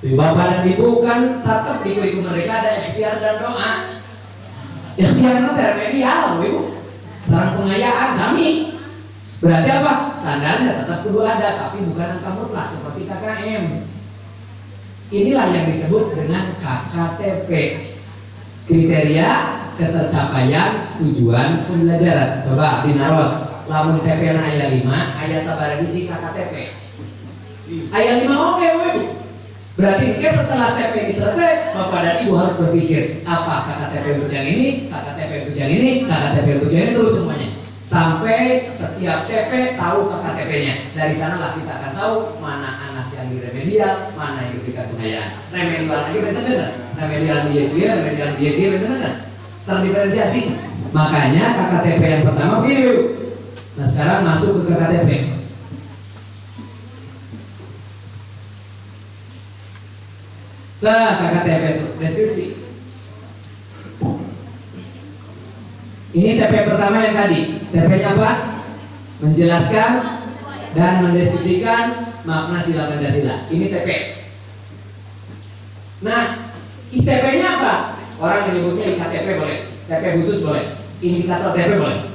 Bapak dan Ibu kan tetap di kurikulum Merdeka ada ikhtiar dan doa. Ikhtiarnya remedial, Ibu. Sarang pengayaan sami. Berarti apa? Standarnya tetap kudu ada, tapi bukan angka mutlak seperti KKM. Inilah yang disebut dengan KKTP. Kriteria ketercapaian tujuan pembelajaran. Coba dinaros. Lamun TP aya 5, aya sabaraha hiji KKTP. Aya 5 oke, Ibu. Berarti setelah TP ini selesai, Bapak dan Ibu harus berpikir apa KKTP untuk yang ini, KKTP untuk yang ini, KKTP untuk yang ini, terus semuanya. Sampai setiap TP tahu KKTP-nya. Dari sanalah kita akan tahu mana anak yang diremedial, mana yang diberikan pengayaan. Remedial lagi benar-benar. Remedial dia benar-benar. Terdiferensiasi. Makanya KKTP yang pertama begini. Nah sekarang masuk ke KKTP. KKTP itu deskripsi. Ini TP pertama yang tadi. TP-nya apa? Menjelaskan dan mendeskripsikan makna sila Pancasila. Ini TP. Nah, ITP-nya apa? Orang menyebutnya IKTP boleh, TP khusus boleh, indikator TP boleh.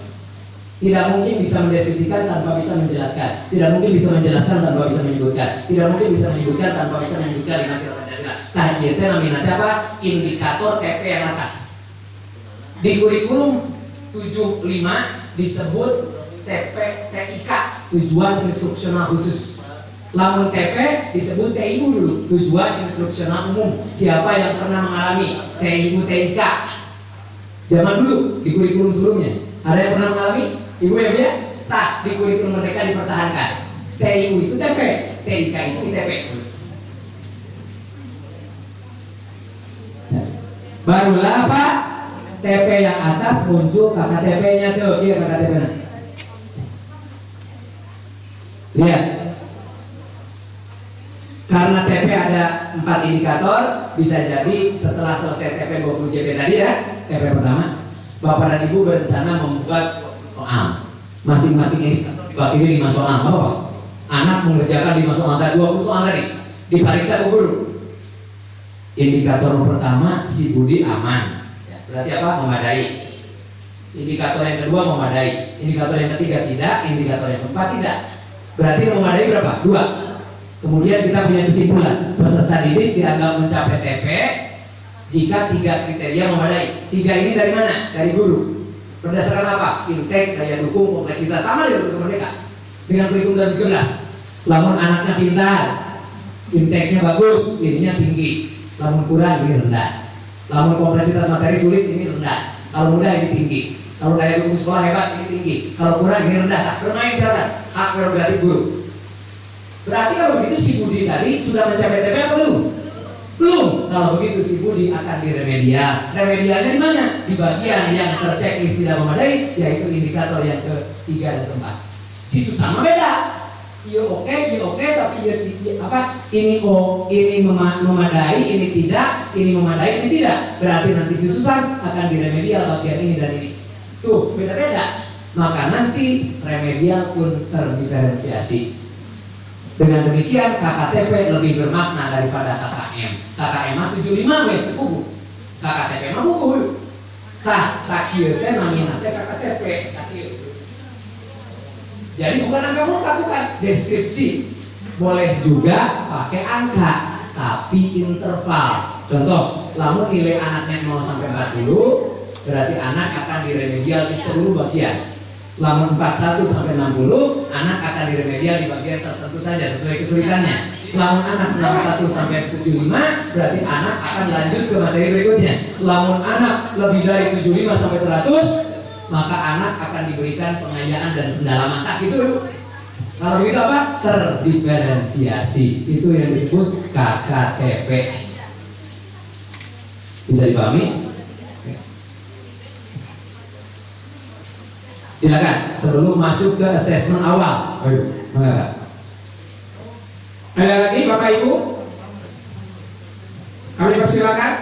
Tidak mungkin bisa mendeskripsikan tanpa bisa menjelaskan. Tidak mungkin bisa menjelaskan tanpa bisa menyebutkan. Tidak mungkin bisa menyebutkan tanpa bisa menyebutkan lima sila Pancasila. Nah, itu namanya apa? Indikator TP yang atas. Di kurikulum 75 disebut TP TIK, tujuan instruksional khusus. Lamun TP disebut TIU dulu, tujuan instruksional umum. Siapa yang pernah mengalami TIU TIK? Zaman dulu di kurikulum sebelumnya. Ada yang pernah mengalami? Ibu ya, Bu ya? Tak, di kurikulum Merdeka dipertahankan. TIU itu TP, TIK itu ITP. Barulah apa? TP yang atas muncul KKTP-nya tuh, iya KKTP-nya. Lihat. 4 indikator bisa jadi setelah selesai TP 20 JP tadi ya, TP pertama, Bapak dan Ibu berencana membuat soal. Masing-masing indikator dibagi 5 soal, apa? Anak mengerjakan 5 soal tadi, 20 soal tadi, diperiksa ke guru. Indikator pertama si Budi aman, ya, berarti apa? Memadai. Indikator yang kedua memadai, indikator yang ketiga tidak, indikator yang keempat tidak. Berarti memadai berapa? 2. Kemudian kita punya kesimpulan, peserta didik dianggap mencapai TP jika 3 kriteria memadai. 3 ini dari mana? Dari guru. Berdasarkan apa? Intake, daya dukung, kompleksitas, sama dengan kurikulum Merdeka. Dengan kurikulum 2013. Lamun anaknya pintar, intake-nya bagus, ininya tinggi. Lamun kurang, ini rendah. Lamun kompleksitas materi sulit, ini rendah. Kalau mudah, ini tinggi. Kalau daya dukung sekolah hebat, ini tinggi. Kalau kurang, ini rendah. Nah, bermain silakan. Hak prerogatif guru. Berarti kalau begitu si Budi tadi sudah mencapai TP apa belum? Belum. Kalau begitu si Budi akan diremedial. Remedialnya di mana? Di bagian yang terchecklist tidak memadai, yaitu indikator yang ketiga dan keempat. Si Susama beda. Iya oke, tapi ini memadai, ini tidak, ini memadai, ini tidak. Berarti nanti si Susan akan diremedial bagian ini dan ini. Tuh beda-beda. Maka nanti remedial pun terdiferensiasi. Dengan demikian KKTP lebih bermakna daripada KKM. KKM 75 weh buku. KKTP mah buku. Tah sakieu teh namina teh KKTP sakieu. Jadi bukan angka muka, bukan deskripsi. Boleh juga pakai angka, tapi interval. Contoh, lamun nilai anaknya 0 sampai 40, berarti anak akan diremedial di seluruh bagian. Lamun 41 sampai 60, anak akan diremedial di bagian tertentu saja sesuai kesulitannya. Lamun anak 61 sampai 75, berarti anak akan lanjut ke materi berikutnya. Lamun anak lebih dari 75 sampai 100, maka anak akan diberikan pengayaan dan pendalaman. Tak gitu. Kalau begitu apa? Terdiferensiasi. Itu yang disebut KKTP. Bisa dipahami? Silakan sebelum masuk ke asesmen awal. Ayo, ada lagi Bapak Ibu? Kami persilakan.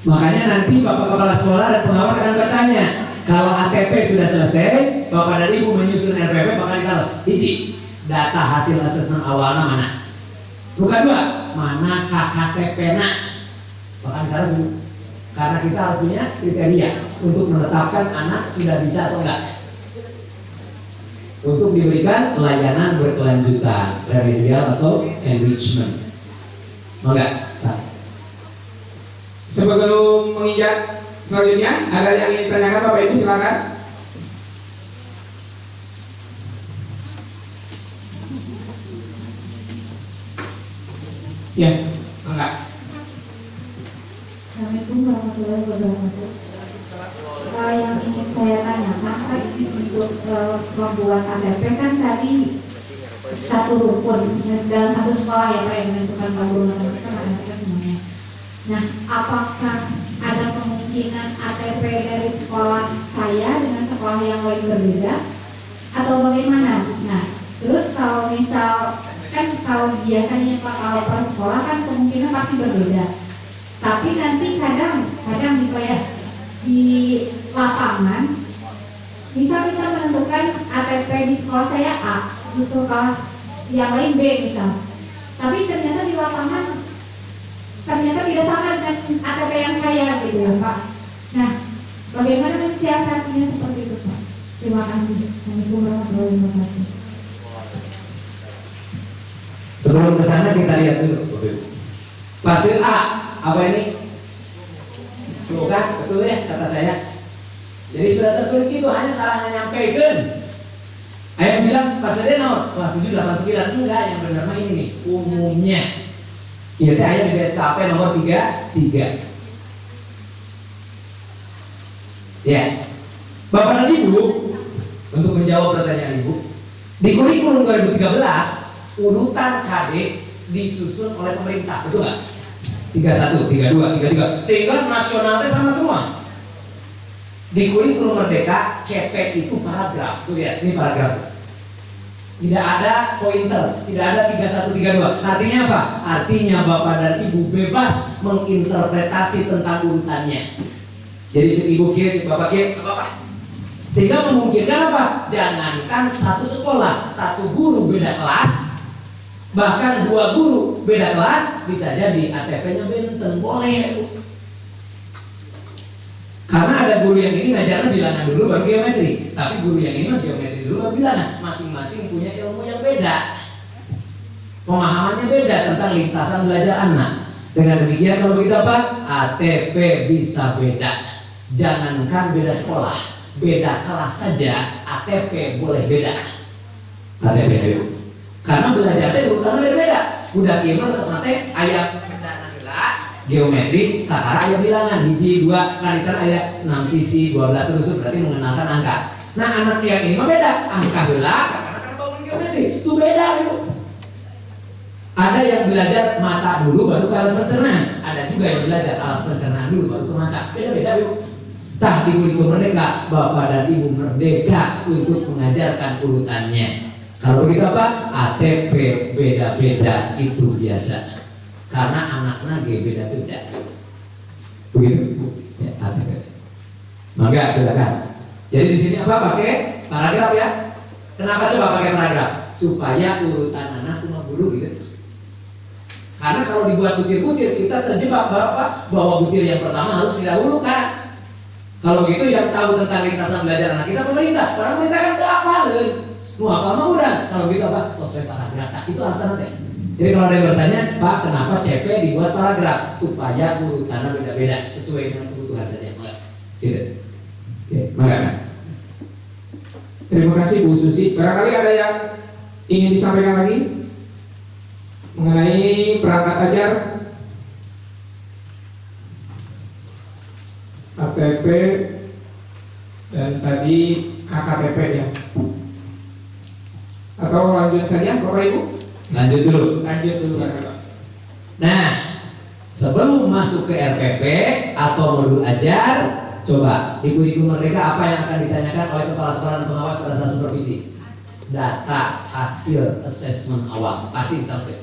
Makanya nanti Bapak Kepala Sekolah dan pengawas akan bertanya, kalau ATP sudah selesai, Bapak dan Ibu menyusun RPP bakal ditaruh. 1. Data hasil asesmen awalnya mana? Bukan 2. Mana KKTP-nya? Bakal ditaruh dulu. Karena kita harus punya kriteria untuk menetapkan anak sudah bisa atau enggak untuk diberikan layanan berkelanjutan, remedial atau enrichment. Mau enggak? Nah. Sebelum menginjak selanjutnya, ada yang ingin ditanyakan Bapak Ibu, silakan. Ya, enggak. Assalamualaikum warahmatullahi wabarakatuh. Yang ingin saya tanyakan kan untuk membuat KTP kan tadi satu rukun dalam satu sekolah ya Pak yang menentukan panduan kita kan semuanya. Nah, apakah ada kemungkinan ATP dari sekolah saya dengan sekolah yang lain berbeda atau bagaimana? Nah, terus kalau misal kan kalau biasanya Pak kalau per sekolah kan kemungkinan pasti berbeda. Tapi nanti kadang di lapangan bisa kita menentukan ATP di sekolah saya A, di sekolah yang lain B misal. Tapi ternyata di lapangan ternyata tidak sama dengan ATP yang saya gitu ya Pak. Nah, bagaimana mensiasatinya seperti itu Pak? Terima kasih. Assalamualaikum warahmatullahi wabarakatuh. Sebelum ke sana kita lihat dulu. Pasir A. Apa ini? Tuh kan, betul ya kata saya. Jadi sudah tertulis itu hanya salah menyampaikan. Ayah bilang pas ada nomor kelas 7, 8, 9 enggak, yang benar mah ini nih umumnya. Iya teh ayah di SKP nomor 33. Ya. Bapak dan Ibu, untuk menjawab pertanyaan Ibu, di kurikulum 2013 urutan KD disusun oleh pemerintah, betul nggak? 31, 32, 33, sehingga nasionalnya sama semua. Di kurikulum Merdeka CP itu paragraf, tuh lihat ini paragraf. Tidak ada pointer, tidak ada 3132. Artinya apa? Artinya Bapak dan Ibu bebas menginterpretasi tentang urutannya. Jadi cek Ibu kiri, cek Bapak kiri, apa? Sehingga memungkinkan apa? Jangankan satu sekolah, satu guru beda kelas, bahkan dua guru beda kelas, bisa jadi ATP-nya benten, boleh. Karena ada guru yang ini ngajarnya bilangan dulu baru geometri, tapi guru yang ini mah geometri dulu baru bilangan. Masing-masing punya ilmu yang beda, pemahamannya beda tentang lintasan belajar anak. Dengan demikian kalau begitu apa? ATP bisa beda. Jangankan beda sekolah, beda kelas saja ATP boleh beda. ATP ayo. Karena belajarnya urutannya beda-beda. Udah kiamat seperti ayat geometri, takara ayat bilangan, hiji, dua, karisan ayat 6 sisi, 12 terus berarti mengenalkan angka. Nah anak yang ini mah beda, angka heula, karena bangun geometri, itu beda itu. Ada yang belajar mata dulu baru ke alat pencernaan, ada juga yang belajar alat pencernaan dulu baru ke mata, beda-beda itu. Tah di kurikulum merdeka, Bapak dan Ibu merdeka untuk mengajarkan urutannya. Kalau begitu apa? ATP beda-beda itu biasa. Karena anaknya beda-beda. Begitu ya, ATP. Maka silakan. Jadi di sini apa? Pakai paragraf ya. Kenapa coba pakai paragraf? Supaya urutan anak cuma dulu gitu. Karena kalau dibuat butir-butir kita terjebak bahwa butir yang pertama harus didahulukan. Kalau begitu yang tahu tentang lintasan belajar anak kita pemerintah. Orang pemerintah kan gak apa loh. Mau apa mau udah. Kalau gitu apa? Sesuai paragraf. Itu alasan nanti. Jadi kalau ada yang bertanya, Pak, kenapa CP dibuat paragraf? Supaya urutannya beda-beda sesuai dengan kebutuhan saja. Gitu. Oke, makanya. Terima kasih Bu Susi. Barangkali ada yang ingin disampaikan lagi mengenai perangkat ajar ATP dan tadi KKTP ya. Atau lanjut saja Bapak Ibu? Lanjut dulu. Lanjut dulu Bapak. Nah, sebelum masuk ke RPP atau modul ajar, coba ibu-ibu merdeka apa yang akan ditanyakan oleh kepala sekolah dan pengawas pada saat supervisi? Data hasil asesmen awal pasti terus.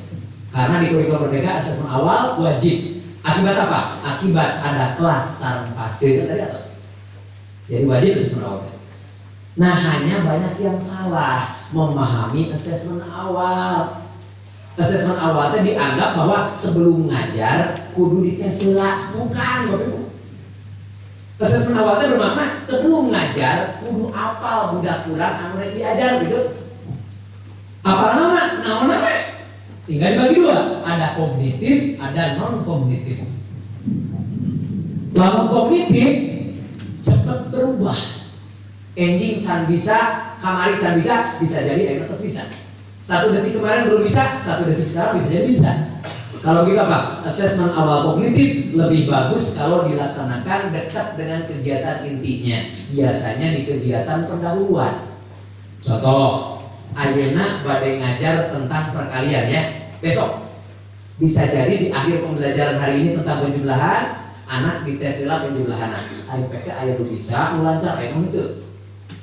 Karena di kurikulum merdeka asesmen awal wajib. Akibat apa? Akibat ada kelas sarang pasir dari atas. Jadi wajib asesmen awal. Nah hanya banyak yang salah memahami asesmen awal. Asesmen awal itu dianggap bahwa sebelum ngajar kudu dikesela, bukan Bapak Ibu. Asesmen awal itu bermakna sebelum ngajar kudu apal budak kurang anu rek diajar gitu. Apal nama? Sehingga dibagi dua, ada kognitif, ada non kognitif. Lalu kognitif cepat berubah. Enjing can bisa, kamari can bisa jadi ayo terus bisa. 1 detik kemarin belum bisa, 1 detik sekarang bisa jadi bisa. Kalau gitu apa? Asesmen awal kognitif lebih bagus kalau dilaksanakan dekat dengan kegiatan intinya. Biasanya di kegiatan pendahuluan. Contoh, ayeuna badai ngajar tentang perkalian ya. Besok bisa jadi di akhir pembelajaran hari ini tentang penjumlahan, anak ditesila penjumlahan. IPK aya bisa melancar itu.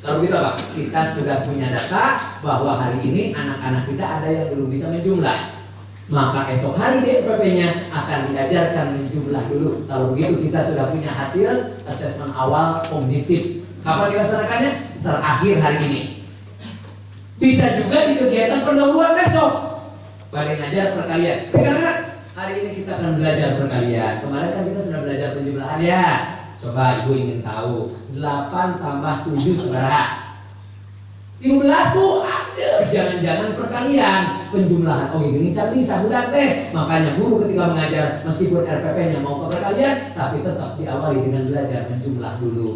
Kalau gitu apa? Kita sudah punya data bahwa hari ini anak-anak kita ada yang belum bisa menjumlah. Maka esok hari DPP-nya akan diajarkan menjumlah dulu. Kalau begitu kita sudah punya hasil asesmen awal kognitif. Kapan dilaksanakannya? Terakhir hari ini. Bisa juga di kegiatan pendahuluan besok. Badai ngajar perkalian. Karena hari ini kita akan belajar perkalian. Kemarin kan kita sudah belajar penjumlahan ya. Coba ibu ingin tahu 8 tambah 7 saudara 15 Bu, aduh jangan-jangan perkalian penjumlahan. Oh ini bisa budak teh. Makanya guru ketika mengajar meskipun RPP-nya mau ke perkalian, tapi tetap diawali dengan belajar menjumlah dulu.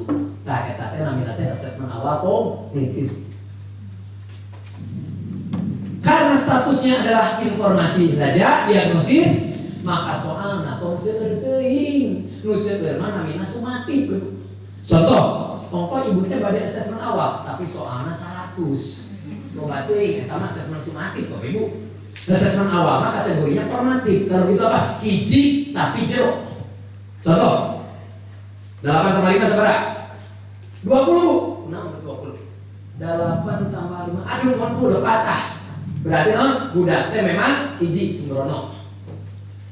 Nah, eta teh namanya asesmen awal kognitif. Karena statusnya adalah informasi saja, diagnosis, maka soal tong seueur teuing. Nu seueur mah namina sumatif. Contoh, ongko ibu teh bade asesmen awal, tapi soalna 100. Loba teuing eta mah asesmen sumatif Bapak Ibu. Asesmen awal mah kategorinya formatif. Kalau gitu apa? Hiji tapi jero. Contoh, 8 tambah 5 seberapa? 20 Bu. Nah, 20. 8 tambah 5. Aduh, mun patah. Berarti budak teh memang hiji sembrono.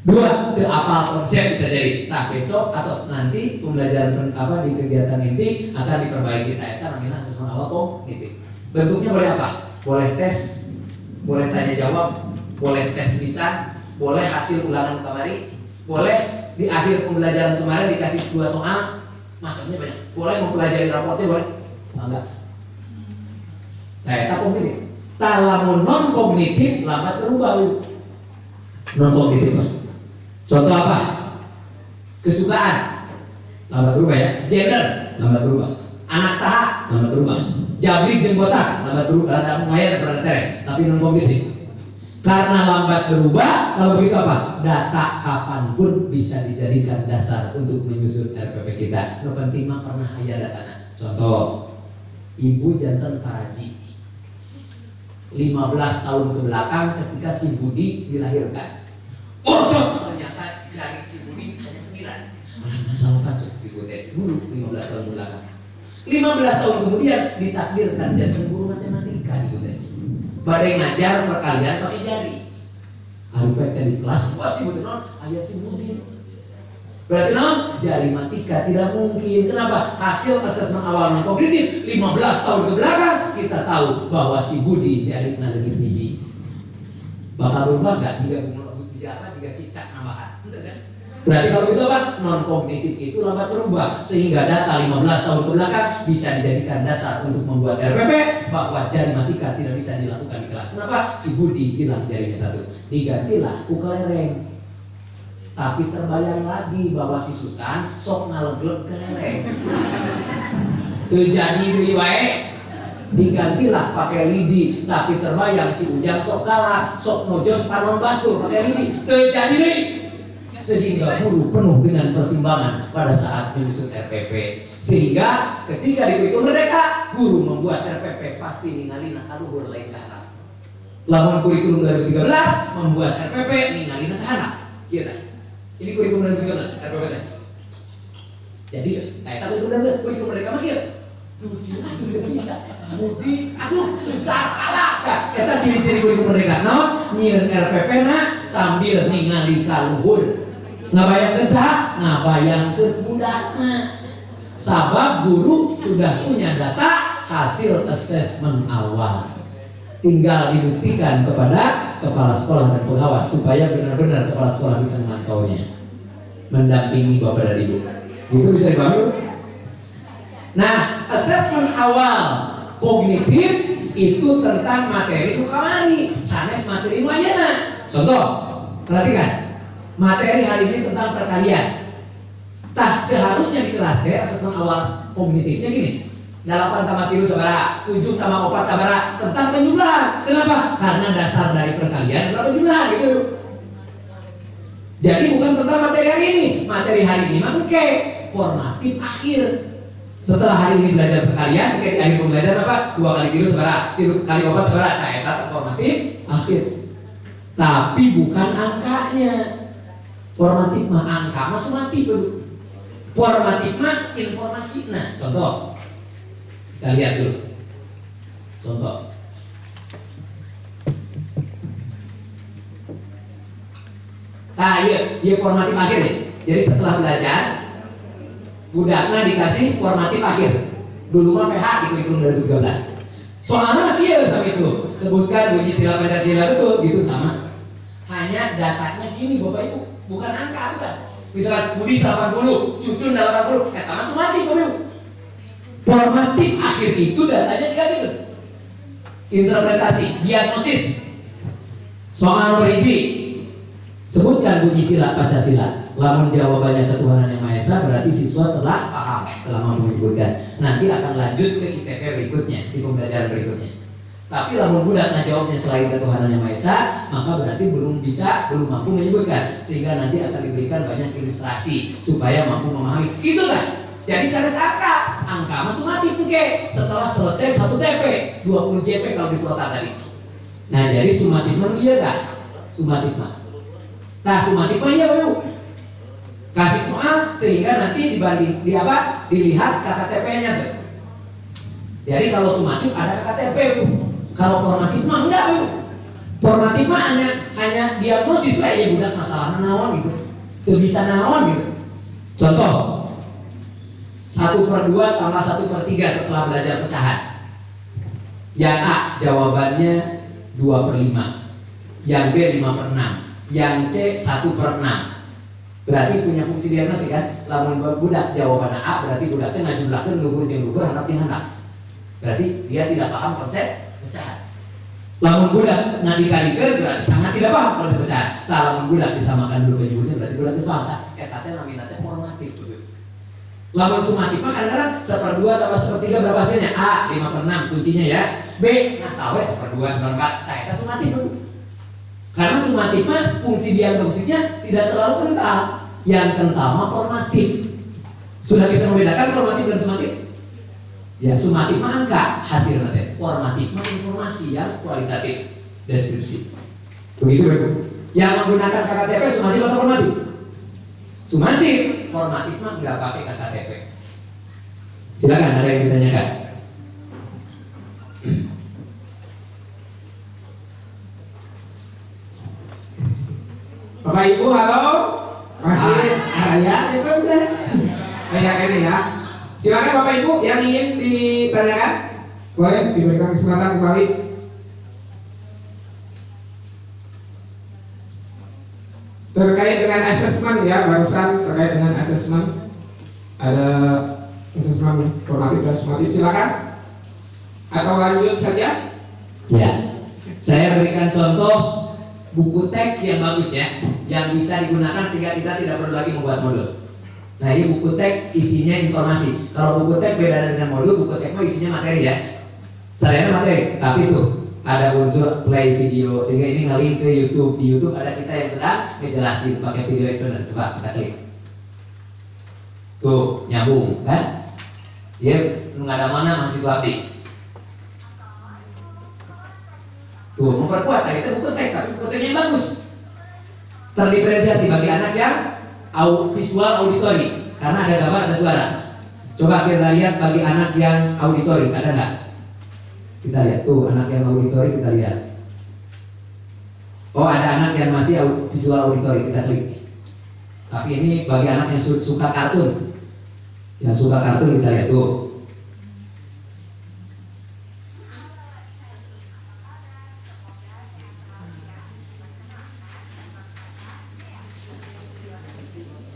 2, teu apal konsep bisa jadi. Nah, besok atau nanti pembelajaran di kegiatan inti akan diperbaiki. Eta namanya asesmen awal kognitif. Bentuknya boleh apa? Boleh tes, boleh tanya jawab, boleh tes lisan, boleh hasil ulangan kemarin, boleh di akhir pembelajaran kemarin dikasih 2 soal, macamnya banyak. Boleh mempelajari raportnya, boleh? Enggak. Nah, eta kognitif. Lamun non kognitif lambat berubah. Non kognitif mah. Contoh apa? Kesukaan lambat berubah ya. Gender lambat berubah. Anak saha lambat berubah. Jabri jeung botak lambat berubah. Ada lumayan pernah tereng, tapi non kognitif. Karena lambat berubah, kalau begitu apa? Data kapanpun bisa dijadikan dasar untuk menyusun RPP kita. No penting mah pernah aya datanya. Contoh, ibu jantan paraji 15 tahun ke belakang ketika si Budi dilahirkan. Orcot ternyata dari si Budi hanya 9. Masalah pancuk ibu teh dulu 15 tahun ke belakang. 15 tahun kemudian ditakdirkan jantan guru matematika ibu teh. Badai ngajar perkalian pakai jari. Harupet di kelas puas ibu teh aya si Budi. Berarti jari matika tidak mungkin. Kenapa? Hasil asesmen awal non kognitif 15 tahun ke belakang kita tahu bahwa si Budi jari lebih biji. Bakal berubah nggak jika cicak nambahan? Kan? Berarti kalau itu apa? Non kognitif itu lambat berubah sehingga data 15 tahun ke belakang bisa dijadikan dasar untuk membuat RPP bahwa jari matika tidak bisa dilakukan di kelas. Kenapa? Si Budi hilang jarinya 1. Digantilah ku kelereng. Tapi terbayang lagi bahwa si Susan sok ngalegleg kelereng. Teu jadi deui wae. Digantilah pakai lidi, tapi terbayang si Ujang sok galak, sok nojos panon batu pakai lidi. Teu jadi deui. Sehingga guru penuh dengan pertimbangan pada saat menyusun RPP. Sehingga ketika di kurikulum mereka, guru membuat RPP pasti ningali kaluhur lain kahana. Lamun kurikulum 2013 membuat RPP ningali kahana. Kieu ini kurikulum 2013 RPP. Jadi, eta kurikulum mereka mah kieu. Duh, bisa. Budi, aduh susah kalah. Eta ciri-ciri kurikulum mereka. Nyieun RPP na sambil ningali kaluhur. Ngabayangkeun saha? Ngabayangkeun budakna. Sabab guru sudah punya data hasil asesmen awal. Tinggal dibuktikan kepada kepala sekolah dan pengawas supaya benar-benar kepala sekolah bisa memantaunya, mendampingi bapak dan ibu. Itu bisa dipahami. Nah, asesmen awal kognitif itu tentang materi itu kamari, sanes materi wayana. Contoh, perhatikan. Materi hari ini tentang perkalian. Tah, seharusnya di kelas asesmen awal kognitifnya gini. 8 tambah 3 sabaraha, 7 tambah 4 sabaraha, tentang penjumlahan. Kenapa? Karena dasar dari perkalian adalah penjumlahan gitu. Jadi bukan tentang materi hari ini. Materi hari ini mah formatif akhir. Setelah hari ini belajar perkalian, di akhir pembelajaran apa? 2 kali 3 sabaraha, 3 kali 4 sabaraha. Nah, eta formatif akhir. Tapi bukan angkanya. Formatif mah angka mah sumatif. Formatif mah informasi. Nah, contoh. Kita lihat dulu. Contoh. Nah, iya formatif akhir nih. Jadi setelah belajar, budaknya dikasih formatif akhir. Dulu mah PH di kurikulum 2013. Soalnya dia sama itu. Sebutkan bunyi sila Pancasila betul, gitu sama. Hanya datanya gini Bapak Ibu, bukan angka, bukan. Misalkan Budi 80, Cucun 80, kata sumatif Bapak Ibu. Formatif akhir itu datanya juga gitu. Interpretasi, diagnosis. Soal nomor 1. Sebutkan bunyi sila Pancasila. Lamun jawabannya ketuhanan yang Maha Esa, berarti siswa telah paham, telah mampu menyebutkan. Nanti akan lanjut ke ITP berikutnya, di pembelajaran berikutnya. Tapi lamun budak jawabnya selain ketuhanan yang Maha Esa, maka berarti belum mampu menyebutkan. Sehingga nanti akan diberikan banyak ilustrasi supaya mampu memahami. Itulah. Jadi sanes angka masuk mati puke setelah selesai 1 TP, 20 JP kalau di kuota tadi. Nah, jadi sumatif mah iya kan? Sumatif mah. Nah, sumatif mah iya Bapak. Kasih soal sehingga nanti dilihat KTP-nya tuh. Jadi kalau sumatif ada KTP, Bu. Kalau formatif mah enggak, Bu. Formatif mah hanya diagnosis ya bukan masalah naon gitu. Itu bisa naon gitu. Contoh 1/2 tambah 1/3 setelah belajar pecahan. Yang A jawabannya 2/5, yang B 5/6, yang C 1/6. Berarti punya fungsi diagnostik kan? Lamun budak jawabannya A berarti budaknya ngajumlahkeun luhur jeung luhur handap jeung handap. Berarti dia tidak paham konsep pecahan. Lamun budak ngadikalikan berarti sangat tidak paham konsep pecahan. Nah, lamun budak disamakan dulu penyebutnya berarti budak disamakan. Eta teh laminatnya formatif. Lamun sumatif mah kadang-kadang 1/2 tambah 1/3 berapa hasilnya? A 5/6 kuncinya ya. B ngasawe 1/2 1/4. Nah, eta sumatif. Karena sumatif mah fungsi diagnostiknya tidak terlalu kental. Yang kental mah formatif. Sudah bisa membedakan formatif dan sumatif? Ya, sumatif mah angka hasilnya teh. Formatif mah informasi yang kualitatif, deskripsi. Begitu, Bu. Yang menggunakan KTP sumatif atau formatif? Sumatif. Formatif mah nggak pakai KTP. Silakan, ada yang ditanyakan. Bapak Ibu, halo. Masih ya itu deh. Kayak ini ya. Silakan Bapak Ibu yang ingin ditanyakan. Boleh diberikan kesempatan kembali. Terkait dengan asesmen ya, barusan terkait dengan asesmen ada asesmen formatif dan sumatif, silakan. Atau lanjut saja? Ya, saya berikan contoh buku teks yang bagus ya, yang bisa digunakan sehingga kita tidak perlu lagi membuat modul. Nah, ini buku teks isinya informasi. Kalau buku teks beda dengan modul, buku teks isinya materi ya. Saya materi, tapi tuh ada unsur play video sehingga ini ngalih ke YouTube. Di YouTube ada kita yang sedang ngejelasin pakai video explainer. Coba kita klik. Tuh nyambung kan? Dia nggak ada mana mahasiswa abdi. Tuh memperkuat itu buku teks tapi buku teksnya bagus. Terdiferensiasi bagi anak yang visual auditori karena ada gambar ada suara. Coba kita lihat bagi anak yang auditori ada nggak? Kita lihat tuh anak yang auditori kita lihat. Oh ada anak yang masih visual auditori kita klik. Tapi ini bagi anak yang suka kartun, yang suka kartun kita lihat tuh.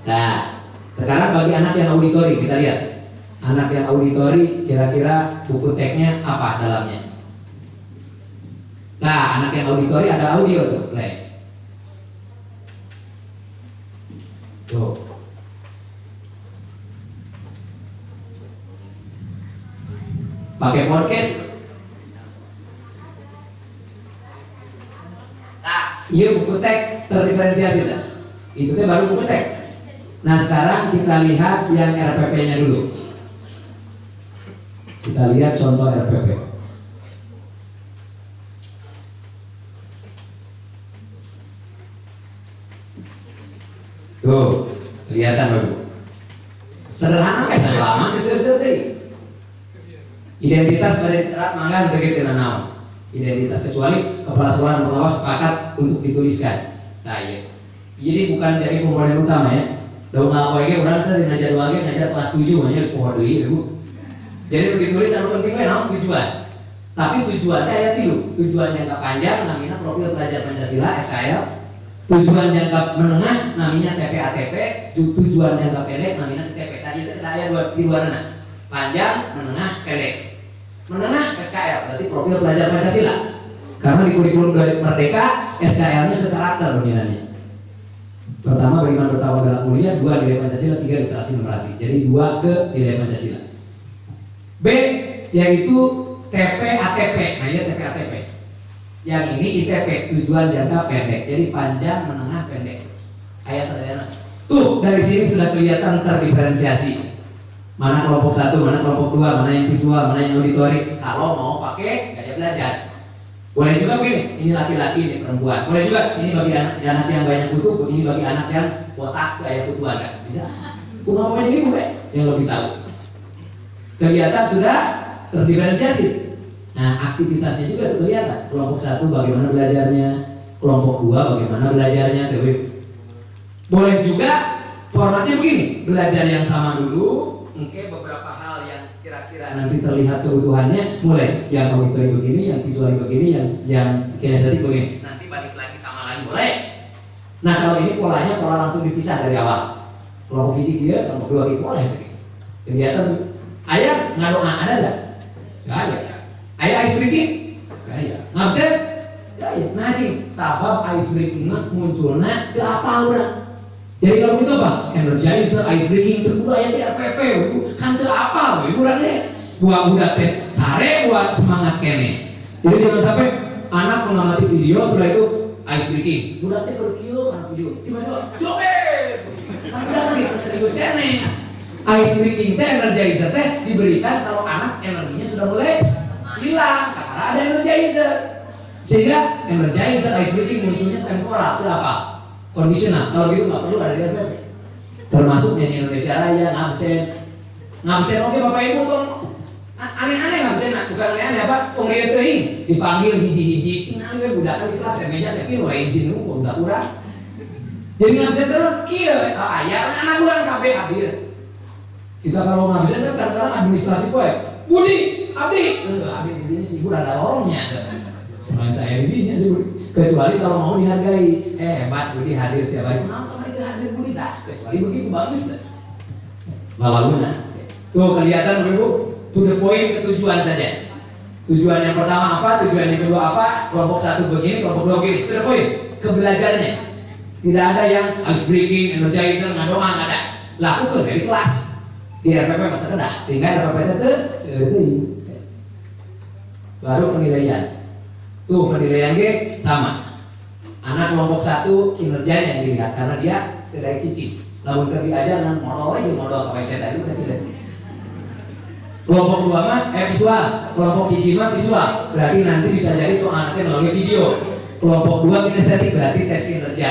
Nah, sekarang bagi anak yang auditori kita lihat. Anak yang auditori kira-kira buku teksnya apa dalamnya? Nah, anak yang auditori ada audio tuh, play. Tuh. Pakai podcast. Nah, iya buku teks terdiferensiasi kan? Itu teh baru buku teks. Nah sekarang kita lihat yang RPP-nya dulu. Kita lihat contoh RPP. Tuh, kelihatan Bapak. Sederhana kayak selama disebut identitas pada diserat mangga terkait dengan nama. Identitas kecuali kepala sekolah dan pengawas sepakat untuk dituliskan. Nah iya. Jadi bukan dari komponen utama ya. Dong awalnya orang tadi ngajar lagi ngajar kelas 7 hanya sekolah dulu ya Bu. Jadi ditulis anu penting naon tujuan. Tapi tujuannya aya tilu. Tujuan jangka panjang namanya profil pelajar Pancasila SKL. Tujuan jangka menengah namanya TPATP. Tujuan jangka pendek namanya TP. Tadi itu ada di luarna. Panjang, menengah, pendek. Menengah SKL berarti profil pelajar Pancasila. Karena di kurikulum Merdeka SKL-nya ke karakter dominannya. Pertama bagaimana bertawa dalam kuliah, 2 nilai Pancasila, 3 literasi numerasi. Jadi 2 ke nilai Pancasila. B yaitu TPATP. Nah ini TPATP. Yang ini ITP, tujuan jangka pendek. Jadi panjang, menengah, pendek. Ayah sederhana. Tuh dari sini sudah kelihatan terdiferensiasi. Mana kelompok 1, mana kelompok 2, mana yang visual, mana yang auditori. Kalau mau pakai gaya belajar. Boleh juga begini, ini laki-laki, ini perempuan. Boleh juga, ini bagi anak yang banyak butuh, ini bagi anak yang botak, kayak butuhan kan? Bisa. Umumnya ini boleh, yang lebih tahu. Kelihatan sudah terdiferensiasi. Nah, aktivitasnya juga terlihat. Kelompok 1 bagaimana belajarnya, kelompok 2 bagaimana belajarnya, teori. Boleh juga formatnya begini, belajar yang sama dulu, mungkin beberapa hal yang kira-kira nanti terlihat kebutuhannya, mulai yang auditory begini, yang visual begini, yang kinestetik begini. Nanti balik lagi sama lagi boleh. Nah, kalau ini polanya pola langsung dipisah dari awal. Kelompok hiji dia, kelompok 2 gitu boleh. Kegiatan ayah ngadong ada enggak? Enggak ada. Ayah ice breaking? Enggak ada. Ngabsen? Enggak ada. Najing, sabab ice breaking mah munculnya ke apa orang? Jadi kalau itu apa? Energizer, ice breaking, terkuda yang di RPP, kan ke apa? Ibu buat budak teh sare buat semangat kene. Jadi jangan sampai anak mengamati video setelah itu ice breaking. Budak teh berkieu anak video, tiba-tiba joget. Kan udah lagi serius kene. Ice breaking teh energizer teh diberikan kalau anak energinya sudah mulai hilang karena ada energizer. Sehingga energizer ice breaking munculnya temporal, itu apa? Kondisional. Kalau gitu nggak perlu ada di RPP. Termasuk nyanyi Indonesia Raya, ngabsen oke Bapak Ibu tuh aneh-aneh ngabsen, bukan aneh-aneh apa? Pengen teuing dipanggil hiji-hiji, tinggal we budakan di kelas meja tapi mulai izin nu udah kurang. Jadi ngabsen terus kieu aya anak urang kabeh hadir. Kita kalau ngabsen kan kadang-kadang administratif we. Budi, abdi ini sih udah ada lorongnya. Selain saya didinya sih kecuali kalau mau dihargai. Hebat Budi hadir setiap hari. Kenapa mereka hadir Budi tak? Kecuali begitu bagus. Lalaguna. Tuh kelihatan Ibu, to the point, ke tujuan saja. Tujuan yang pertama apa? Tujuan yang kedua apa? Kelompok 1 begini, kelompok 2 begini. To the point, ke belajarnya. Tidak ada yang ice breaking, energizer, ngadoang, nggak ada. Lakukan dari kelas. Di RPP mata kedah, sehingga RPP itu seperti baru penilaian. Tuh penilaian G sama. Anak kelompok 1 kinerjanya yang dilihat karena dia tidak cicing. Lamun keur diajar modal aja modal KWC tadi udah tidak. Kelompok 2 mah visual, kelompok hiji mah visual. Berarti nanti bisa jadi soal nanti melalui video. Kelompok 2 kinestetik berarti tes kinerja.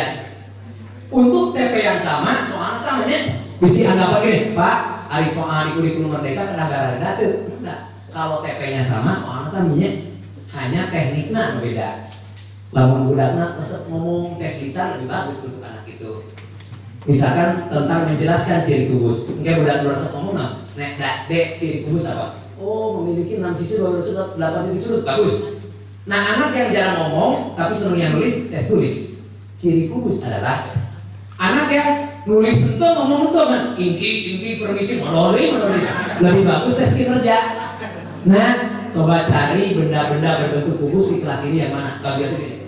Untuk TP yang sama, soalnya samanya bisa anggapan gini, Pak, hari soal di kurikulum merdeka kedah teu. Enggak. Kalau TP-nya sama, soalnya samanya hanya tekniknya beda. Lamun budakna resep ngomong tes lisan lebih bagus untuk anak itu. Misalkan tentang menjelaskan ciri kubus. Mungkin budak resep ngomong nek dek ciri kubus apa? Oh, memiliki 6 sisi 12 sudut 8 titik sudut, bagus. Nah, anak yang jarang ngomong tapi senang yang nulis, tes tulis. Ciri kubus adalah anak yang nulis tentu ngomong tentu kan, ingki permisi modoli. Lebih bagus tes kinerja. Nah, coba cari benda-benda berbentuk kubus di kelas ini yang mana? Kalau dia tuh gini,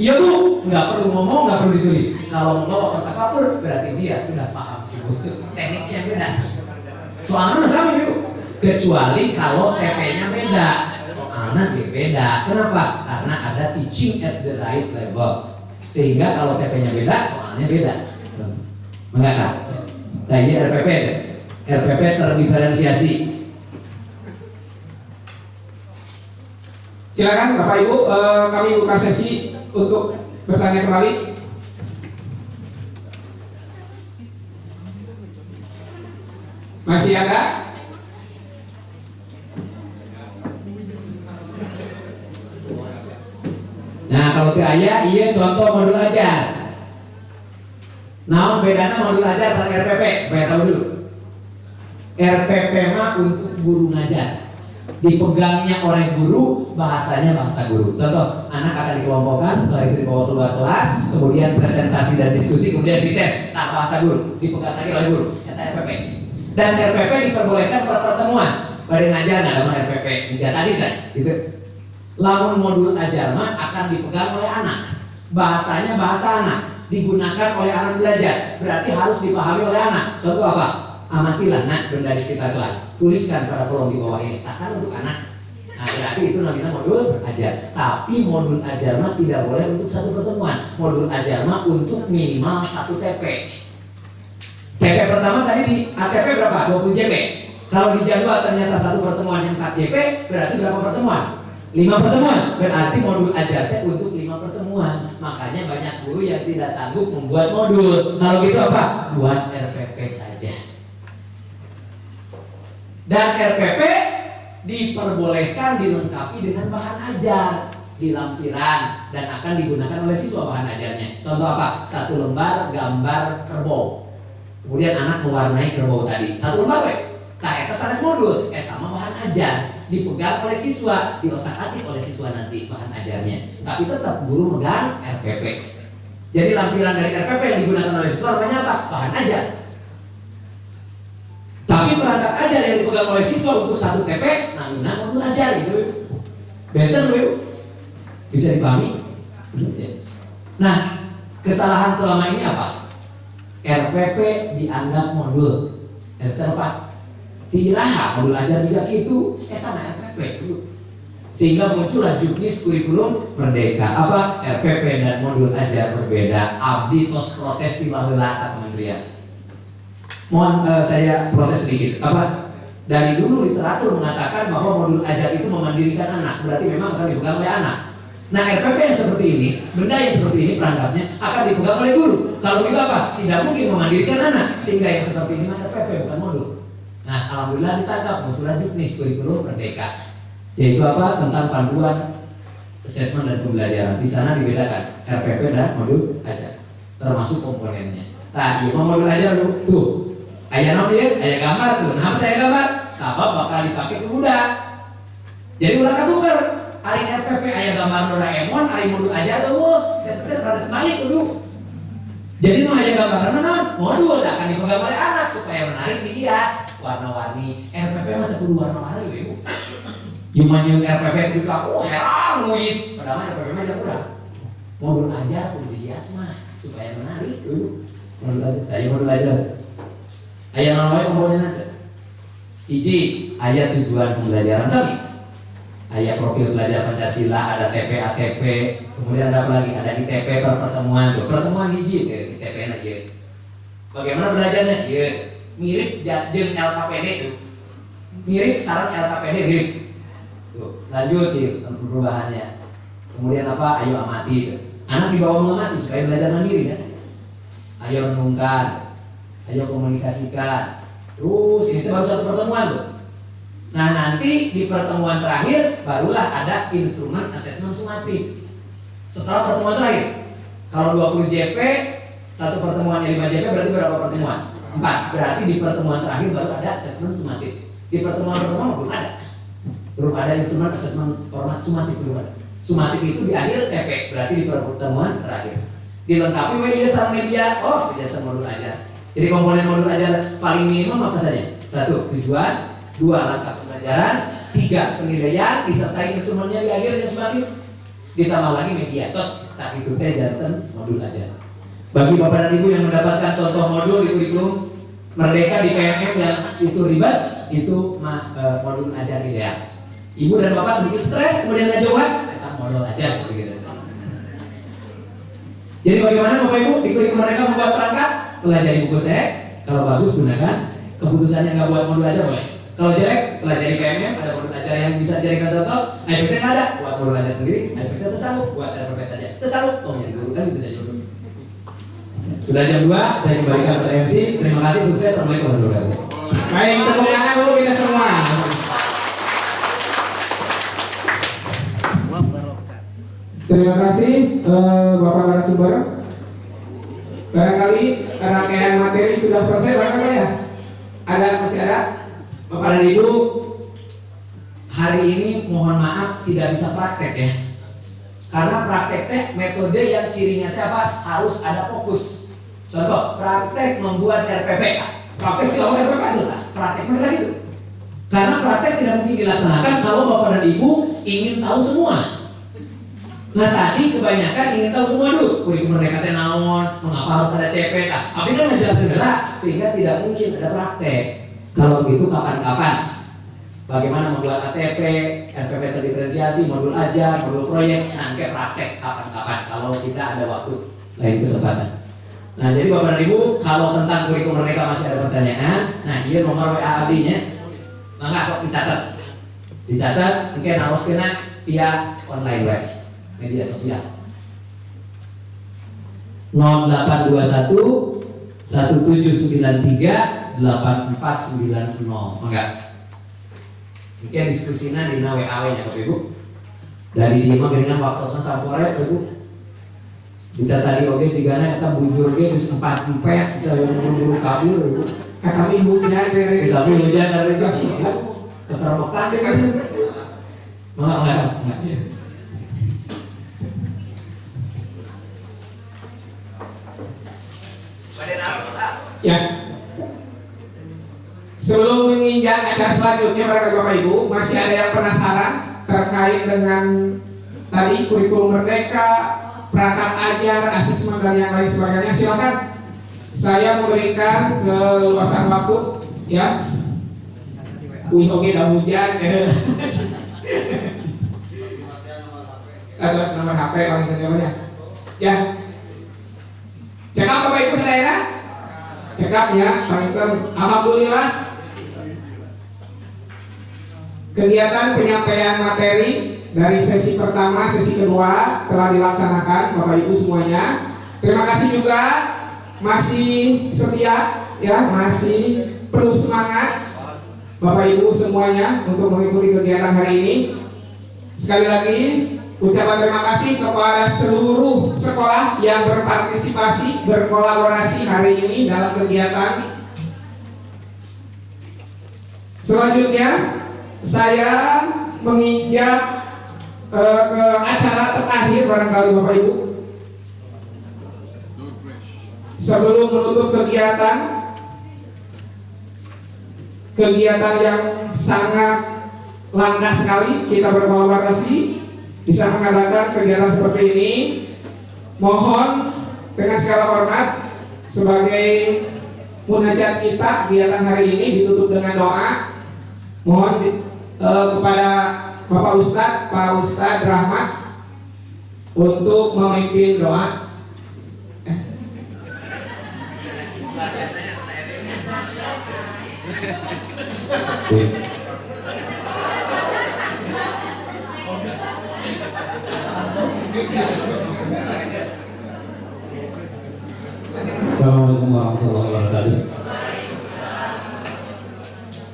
iya Bu, nggak perlu ngomong, nggak perlu ditulis. Kalau membawa kotak kapur, berarti dia sudah paham kubus itu. Tekniknya beda. Soalnya sama Bu, kecuali kalau TP-nya beda. Soalnya beda. Kenapa? Karena ada teaching at the right level. Sehingga kalau TP-nya beda, soalnya beda. Mengapa? Tadi RPP terdiferensiasi. Silakan Bapak Ibu, kami buka sesi untuk bertanya kembali. Masih ada? Nah, kalau ke ayah, iya contoh modul ajar. Nah, bedanya modul ajar sama RPP, supaya tahu dulu. RPP mah untuk guru ngajar. Dipegangnya oleh guru, bahasanya bahasa guru. Contoh, anak akan dikelompokkan, setelah itu dibawa keluar kelas, kemudian presentasi dan diskusi, kemudian dites. Nah, bahasa guru, dipegang lagi oleh guru. Kata RPP. Dan RPP diperbolehkan per pertemuan. Pada ngajar nggak ada RPP. Tiga tadi kan, gitu. Lamun modul ajar mah akan dipegang oleh anak. Bahasanya bahasa anak, digunakan oleh anak belajar. Berarti harus dipahami oleh anak. Contoh apa? Amatilah nak benda di sekitar kelas, tuliskan pada kolom di bawah ini. Takkan untuk anak. Nah, berarti itu namanya modul ajar. Tapi modul ajar mah tidak boleh untuk satu pertemuan. Modul ajar mah untuk minimal 1 TP. TP pertama tadi di ATP berapa? 20 JP. Kalau di jadwal ternyata satu pertemuan yang 4 JP, berarti berapa pertemuan? 5 pertemuan. Berarti modul ajar teh untuk 5 pertemuan. Makanya banyak guru yang tidak sanggup membuat modul. Kalau gitu apa? Buat RPP saja. Dan RPP diperbolehkan dilengkapi dengan bahan ajar di lampiran dan akan digunakan oleh siswa bahan ajarnya. Contoh apa? 1 lembar gambar kerbau. Kemudian anak mewarnai kerbau tadi. 1 lembar we. Nah, eta sanes modul, eta mah bahan ajar dipegang oleh siswa, diotak-atik oleh siswa nanti bahan ajarnya. Tapi tetap guru megang RPP. Jadi lampiran dari RPP yang digunakan oleh siswa namanya apa? Bahan ajar. Tapi perangkat ajar yang dipegang oleh siswa untuk 1 TP, namanya modul ajar gitu. Betul, Bu? Bisa dipahami? Nah, kesalahan selama ini apa? RPP dianggap modul. Terlepas. Tiraha modul ajar juga gitu. Eta mah RPP dulu. Sehingga muncullah juknis kurikulum merdeka. Apa? RPP dan modul ajar berbeda. Abdi tos protes di baheula Kementerian. Mohon saya protes sedikit. Apa? Dari dulu literatur mengatakan bahwa modul ajar itu memandirikan anak. Berarti memang akan dipegang oleh anak. Nah, RPP yang seperti ini, benda yang seperti ini perangkatnya akan dipegang oleh guru. Lalu itu apa? Tidak mungkin memandirikan anak. Sehingga yang seperti ini mah RPP bukan modul. Nah, alhamdulillah ditangkap muncullah juknis kurikulum merdeka. Yaitu apa? Tentang panduan asesmen dan pembelajaran. Di sana dibedakan RPP dan modul ajar, termasuk komponennya. Nah, iya modul ajar tuh. Aya naon ieu? Aya gambar tuh. Nah, aya gambar? Sabab bakal dipakai ke budak. Jadi ulah katukar. Ari RPP aya gambar Doraemon, ari modul ajar eueuh. Rada balik dulu. Jadi nu aya gambaran naon? Modul akan dipegang oleh anak supaya menarik dihias, warna-warni. RPP mah teh kudu warna-warni we, Bu. Yumanyeun RPP kudu ka heran luis. Padahal RPP mah aya kurang. Modul ajar kudu dihias mah supaya menarik dulu. Modul ajar. Aya naon komponenna teh? Hiji, aya tujuan pembelajaran sami. Aya profil belajar Pancasila, ada TP, ATP, kemudian ada apa lagi? Ada ITP per pertemuan tuh. Pertemuan hiji teh ITP na ieu. Bagaimana belajarnya? Ieu mirip jeung LKPD tuh. Mirip saran LKPD mirip. Tuh, lanjut ieu perubahannya. Kemudian apa? Ayo amati tuh. Anak dibawa mengamati supaya belajar mandiri kan. Ayo renungkan. Ayo komunikasikan. Terus ini tuh baru 1 pertemuan tuh. Nah, nanti di pertemuan terakhir barulah ada instrumen asesmen sumatif. Setelah pertemuan terakhir, kalau 20 JP, 1 pertemuannya 5 JP berarti berapa pertemuan? 4. Berarti di pertemuan terakhir baru ada asesmen sumatif. Di pertemuan pertama belum ada. Belum ada instrumen asesmen format sumatif, belum ada. Sumatif itu di akhir TP, berarti di pertemuan terakhir. Dilengkapi media sarana media, senjata modul ajar. Jadi komponen modul ajar paling minimum apa saja? 1. Tujuan. 2. Langkah pembelajaran. 3. Penilaian disertai instrumennya di akhir yang sumatif. Ditambah lagi media. Terus saat itu teh janten modul ajar. Bagi Bapak dan Ibu yang mendapatkan contoh modul di kurikulum merdeka di PMM yang itu ribet, itu modul ajar ideal. Ibu dan Bapak bikin stres kemudian ngejauhan, kita modul ajar begitu. Jadi bagaimana Bapak Ibu di kurikulum mereka membuat perangkat? Pelajari buku teks, kalau bagus gunakan. Keputusannya nggak buat modul ajar boleh. Kalau jelek, pelajari PMM, ada modul ajar yang bisa dijadikan contoh. IPT nggak ada, buat modul ajar sendiri. IPT tersanggup, buat RPP saja. Tersanggup, yang dulu kan bisa juga. Sudah jam 2, saya kembalikan pertanyaan MC. Terima kasih, sukses. Assalamualaikum warahmatullahi wabarakatuh. Baik, tepuk tangan dulu kita semua. Terima kasih Bapak narasumber. Barangkali rangkaian materi sudah selesai, barangkali ya? Masih ada? Bapak dan Ibu, hari ini mohon maaf tidak bisa praktek ya. Karena praktek teh metode yang cirinya teh apa? Harus ada fokus. Contoh, praktek membuat RPP. Praktek tidak RPP itu lah. Praktek mereka gitu. Karena praktek tidak mungkin dilaksanakan kalau Bapak dan Ibu ingin tahu semua. Nah tadi kebanyakan ingin tahu semua dulu. Kurikulum mereka teh naon, mengapa harus ada CP. Tapi kan menjelaskan sehingga tidak mungkin ada praktek. Kalau begitu kapan-kapan bagaimana membuat ATP, RPP terdiferensiasi, modul ajar, modul proyek, nanti praktek kapan-kapan kalau kita ada waktu lain kesempatan. Nah jadi Bapak dan Ibu, kalau tentang kurikulum mereka masih ada pertanyaan, nah iya nomor WA abdinya, maka sok dicatat, mungkin harus kena via online web, media sosial. 0821 1793 8490, enggak Mungkin diskusinya di WA nya Bapak Ibu. Dari dia mah dengan waktu sampore Bapak Ibu. Kita tadi oke jigana kita bujur ge geus 4 empet kita buru-buru kabur Ibu. Kata hujan dari Tapi hujan dari itu sih ketermakan deh kan. Enggak. Ya. Sebelum menginjak acara selanjutnya para Bapak Ibu, masih ada yang penasaran terkait dengan tadi kurikulum merdeka, perangkat ajar, asesmen dan yang lain sebagainya? Silakan. Saya memberikan keleluasan waktu, ya. Wih, oke, dah hujan. Atas nomor HP kalau kita jawabnya. Ya. Cekap Bapak Ibu saudara. Cekap ya, Pak Inter. Alhamdulillah. Kegiatan penyampaian materi dari sesi pertama, sesi kedua telah dilaksanakan Bapak Ibu semuanya. Terima kasih juga masih setia ya, masih penuh semangat Bapak Ibu semuanya untuk mengikuti kegiatan hari ini. Sekali lagi ucapan terima kasih kepada seluruh sekolah yang berpartisipasi, berkolaborasi hari ini dalam kegiatan. Selanjutnya saya menginjak ke acara terakhir barangkali Bapak Ibu. Sebelum menutup kegiatan yang sangat langka sekali kita berkolaborasi bisa mengadakan kegiatan seperti ini. Mohon dengan segala hormat sebagai munajat kita kegiatan hari ini ditutup dengan doa. Mohon kepada Bapak Ustadz, Pak Ustadz Rahmat untuk memimpin doa. Assalamualaikum warahmatullahi wabarakatuh.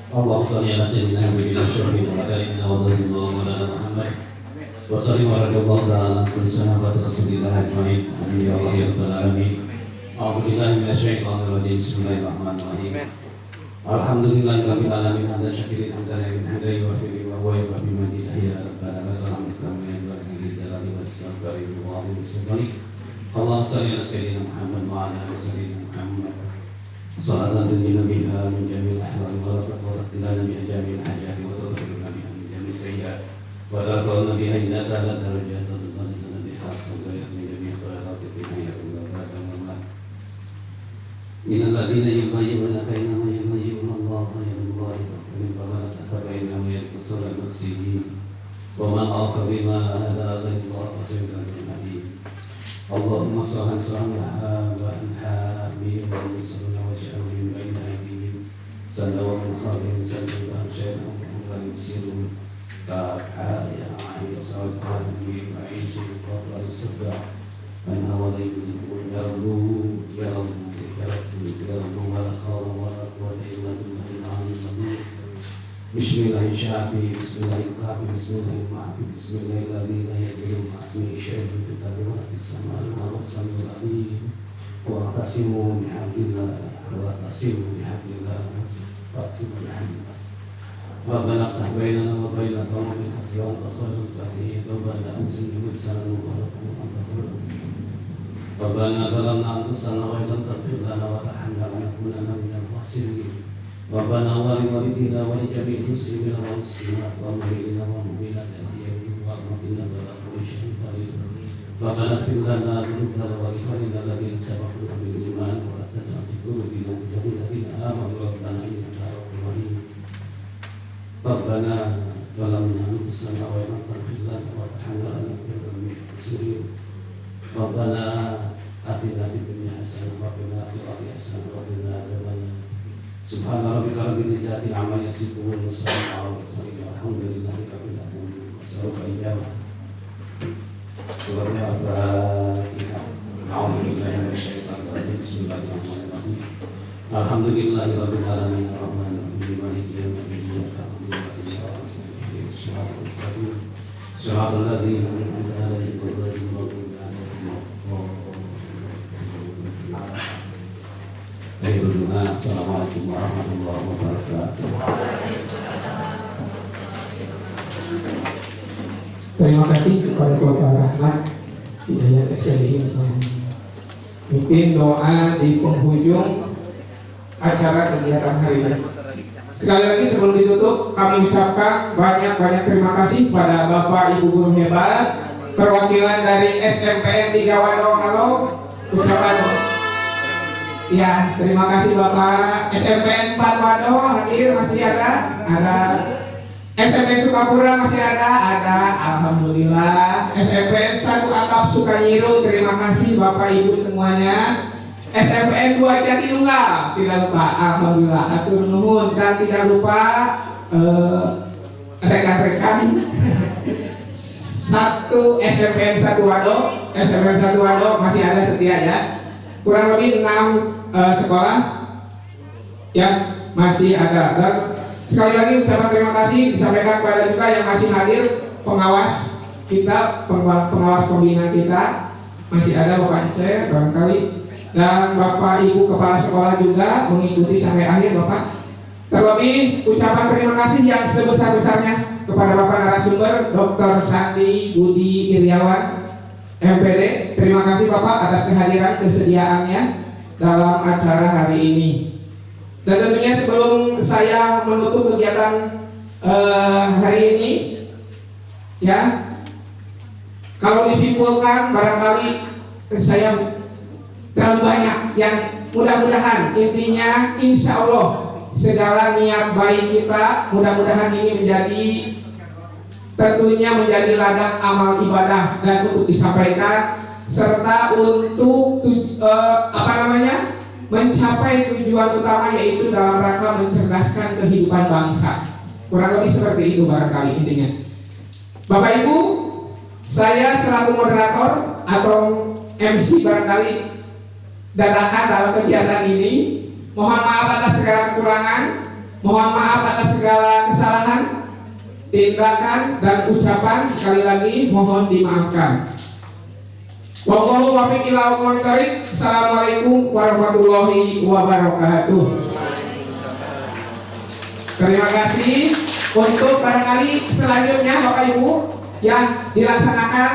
Allahumma shalli ala sayyidina Muhammadin wa ala alihi wa Muhammad. Wa sallim wa radiyallahu ta'ala kulli sahabat Rasulillah ajma'in. Amin ya Allah ya rabbal alamin. A'udzu billahi minasyaitonir rajim. Bismillahirrahmanirrahim. Alhamdulillahirabbil alamin. Hamdan syakirin hamdan liman hadayi wa fihi wa huwa wa bi madhihi ya rabbana lakal hamdu kama yanbaghi li jalali wajhika wa li sultanik. Allahumma shalli ala sayyidina Muhammad wa ala ali sayyidina Muhammad. Salatan tunjina biha min jami'il ahwal wa taqabbal min jami'il hajat wa tudhhiruna biha min jami'is sayyi'at wa tarfa'una biha indaka ala darajatan wa tunjina biha sampai min jami'il khairat fi hayati wa barakatuh. Innal ladzina yubayyi'unaka innama yubayyi'una Allah wa yadullahi fala tatabbayna ma yaqsura nafsihi wa man aqa bima hada Allah fa sayyidun nabi. Allahumma salli ala Muhammad wa sallim waj'alhu min bayni aydihim sallallahu alaihi wa sallam syai'an wa yusirun ta'ala ya ayyuha as-salatu bi ma'ishin wa al-sabah man awadi yuzun ya rabbu ya rabbu ya rabbu ya rabbu wa la khawla wa la quwwata illa billah. Bismillahirrahmanirrahim. Bismillahirrahmanirrahim. Bismillahirrahmanirrahim. Bismillahirrahmanirrahim. Asmi syai'un kitabi wa tisama'i wa sami'ul alim. Wa tasimu bihamdillah wa tasimu bihamdillah wa tasimu bihamdillah. Rabbana ftah bainana wa baina qaumin haqqi wa anta khairul fatih. Rabbana anzil mursalan wa anta khairul Rabbana zalamna anfusana wa illam taghfir lana wa tarhamna lanakunanna minal khasirin. Rabbana wa li walidina wa li jami'il muslimina wal muslimat wa mu'minina wa mu'minat al-yawmi wa rabbina wa la kulli syai'in qadir. Rabbana fir lana dhunubana wa ikhwanina alladhina sabaquna bil iman wa la taj'al fi qulubina ghillan lil ladzina amanu rabbana innaka ra'ufur rahim. Rabbana zalamna anfusana wa illam taghfir lana wa tarhamna lanakunanna minal khasirin. Rabbana atina fid dunya hasanah wa fil akhirati hasanah wa qina adzabannar. Subhana rabbika rabbil izzati amma yasifun wa salamun ala mursalin walhamdulillahi rabbil alamin. Assalamu alaikum. Surah Al-Fatihah. A'udzu billahi minasyaitonir rajim. Bismillahirrahmanirrahim. Alhamdulillahi rabbil alamin arrahmanir rahim maliki yaumiddin. Iyyaka na'budu wa iyyaka nasta'in. nasta'in Shiratal mustaqim Shiratal ladzina an'amta 'alaihim ghairil maghdubi 'alaihim waladdallin. Assalamualaikum warahmatullahi wabarakatuh. Terima kasih kepada Bapak Rahmat Hidayat SLI yang memimpin doa di penghujung acara kegiatan hari ini. Sekali lagi sebelum ditutup, kami ucapkan banyak-banyak terima kasih pada Bapak Ibu guru hebat, perwakilan dari SMPN 3 Wado. Halo, ucapan. Ya, terima kasih Bapak. SMPN 4 Wado hadir, masih ada SMPN Sukapura masih ada, alhamdulillah. SMPN 1 Atap Sukanyiru, terima kasih Bapak Ibu semuanya. SMPN 2 Jatinunggal, tidak lupa, alhamdulillah, atur nuhun. Dan tidak lupa rekan-rekan SMPN 1 Wado masih ada setia ya. Kurang lebih 6 sekolah yang masih ada. Dan sekali lagi ucapan terima kasih disampaikan kepada juga yang masih hadir, pengawas kita, pengawas pembina kita masih ada Bapak Ice barangkali, dan Bapak Ibu kepala sekolah juga mengikuti sampai akhir Bapak. Terlebih ucapan terima kasih yang sebesar-besarnya kepada Bapak narasumber Dr. Sandi Budi Iriawan MPD. Terima kasih Bapak atas kehadiran kesediaannya dalam acara hari ini. Dan tentunya sebelum saya menutup kegiatan hari ini, ya, kalau disimpulkan barangkali saya terlalu banyak yang mudah-mudahan intinya insya Allah segala niat baik kita mudah-mudahan ini tentunya menjadi ladang amal ibadah dan untuk disampaikan serta untuk mencapai tujuan utama yaitu dalam rangka mencerdaskan kehidupan bangsa. Kurang lebih seperti itu barangkali intinya. Bapak Ibu, saya selaku moderator atau MC barangkali dadakan dalam kegiatan ini. Mohon maaf atas segala kekurangan, mohon maaf atas segala kesalahan, tindakan dan ucapan, sekali lagi mohon dimaafkan. Wallahu muwaffiq ila aqwamit thoriq. Assalamualaikum warahmatullahi wabarakatuh. Terima kasih. Untuk barangkali selanjutnya Bapak Ibu yang dilaksanakan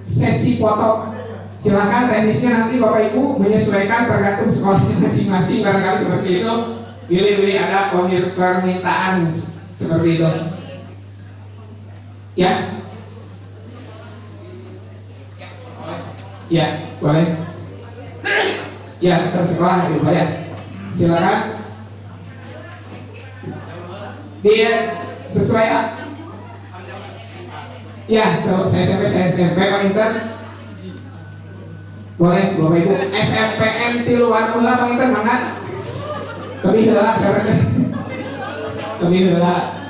sesi foto. Silakan teknisnya nanti Bapak Ibu menyesuaikan tergantung sekolahnya masing-masing, barangkali seperti itu. Pilih-pilih ada permintaan seperti itu. Ya. Ya, boleh. Ya, terus sekolah gitu ya. Silakan. Dia sesuai ya, saya SMP Pak Intan. Boleh, Bapak Ibu. SMPN 3 Wado Pak Intan mana? Tapi heula syaratnya. Tapi heula.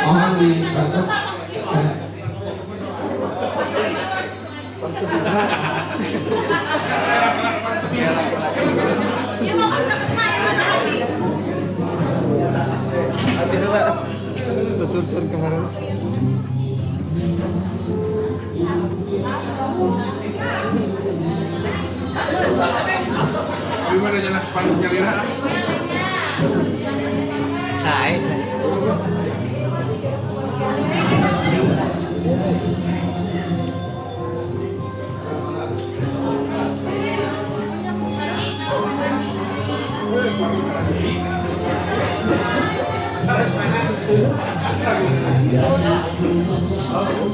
Mohon dibantu. Betul cari ke harap. Gimana jalan sepanduk jalira? Saya. Harus